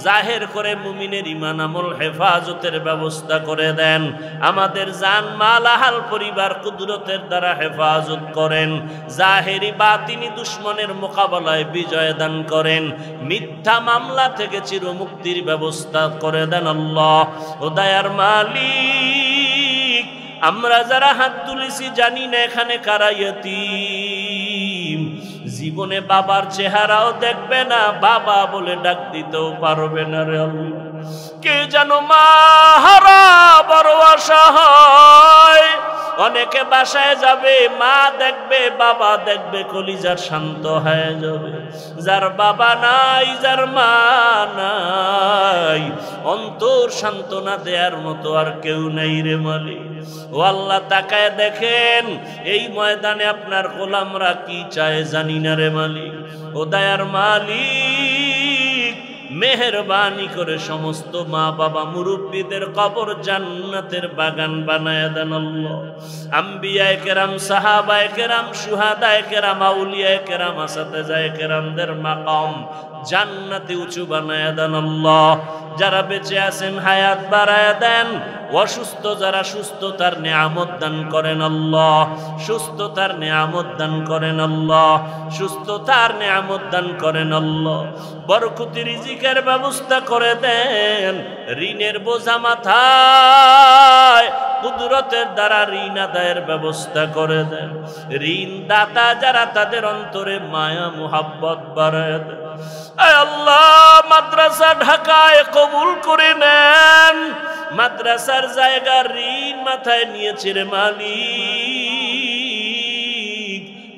জাহের করে মুমিনের ঈমান আমল হেফাজতের ব্যবস্থা করে দেন, আমাদের জান মাল আহাল পরিবার কুদরতের দ্বারা হেফাজত করেন, জাহেরি বাতিনি দুশমনের মোকাবেলায় বিজয় দান করেন, মিথ্যা মামলা থেকে চিরমুক্তির ব্যবস্থা করে দেন। আল্লাহ ও দয়ার মালিক, আমরা যারা হাত তুলেছি জানি না এখানে কারা ইয়তীম, জীবনে বাবার চেহারাও দেখবে না, বাবা বলে ডাক দিতেও পারবে না রে আল্লাহ। কে যেন মা হারা বড় অসহায়, অনেকে বাসায় যাবে, মা দেখবে বাবা দেখবে, কলিজার শান্ত হয়ে যাবে। যার বাবা নাই, যার মা নাই, অন্তর সান্ত্বনা দেওয়ার মতো আর কেউ নেই রে মালিক। ও আল্লাহ তাকায় দেখেন এই ময়দানে আপনার গোলামরা কি চায় জানি না রে মালিক। ও দয়ার মালিক, মেহেরবানি করে সমস্ত মা বাবা মুরব্বীদের কবর জান্নাতের বাগান বানায় দেন আল্লাহ। আম্বিয়ায়ে কেরাম, সাহাবায়ে কেরাম, শুহাদায়ে কেরাম, আউলিয়ায়ে কেরাম, আসাতেজায়ে কেরামদের মাকাম জান্নাতে উঁচু বানায় দেন আল্লাহ। যারা বেঁচে আছেন হায়াত বাড়ায় দেন, অসুস্থ যারা সুস্থতার নিয়ামত দান করেন আল্লাহ, সুস্থতার নিয়ামত দান করেন আল্লাহ, সুস্থতার নিয়ামত দান করেন আল্লাহ। বরকতি রিজিকের ব্যবস্থা করে দেন, ঋণের বোঝা মাথায় কুদরতের দ্বারা ঋণ আদায়ের ব্যবস্থা করে দেন। ঋণ দাতা যারা তাদের অন্তরে মায়া মুহাব্বত বাড়ায় দেন। আয় আল্লাহ মাদ্রাসা ঢাকায় কবুল করে নেন, মাদ্রাসার জায়গা ঋণ মাথায় নিয়েছে রে মালিক,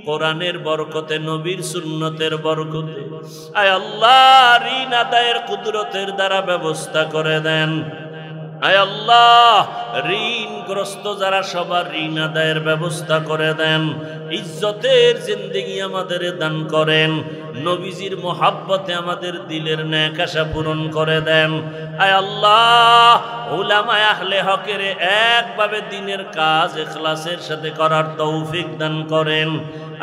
কোরআনের বরকতে, নবীর সুন্নতের বরকতে আয় আল্লাহ ঋণ আদায়ের কুদরতের দ্বারা ব্যবস্থা করে দেন। আয় আল্লাহ ঋণগ্রস্ত যারা সবার ঋণ আদায়ের ব্যবস্থা করে দেন, ইজ্জতের জিন্দেগি আমাদের দান করেন, নবীজির মোহাব্বতে আমাদের দিলের নেক আশা পূরণ করে দেন। আয় আল্লাহ উলামায়ে আহলে হকের একভাবে দিনের কাজ ইখলাসের সাথে করার তৌফিক দান করেন।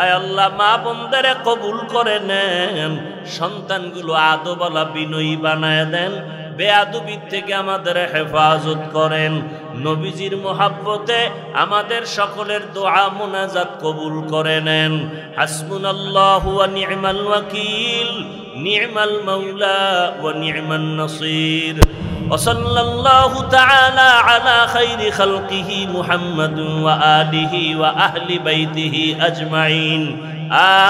আয় আল্লাহ মা বোনদের কবুল করে নেন, সন্তানগুলো আদবওয়ালা বিনয়ী বানায় দেন, বেয়াদবি থেকে আমাদের হেফাজত করেন। নবীজির মোহাব্বতে আমাদের সকলের দোয়া মুনাজাত কবুল করে নেন। হাসবুনাল্লাহু ওয়া নি'মাল ওয়াকিল, নি'মাল মাওলা ওয়া নি'মান নাসির। ওয়া সাল্লাল্লাহু তাআলা আলা খাইরি খালকিহি মুহাম্মাদিন ওয়া আলিহি ওয়া আহলি বাইতিহি আজমাইন।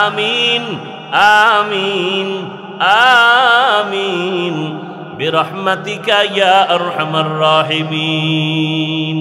আমিন আমিন আমিন برحمتك يا أرحم الراحمين।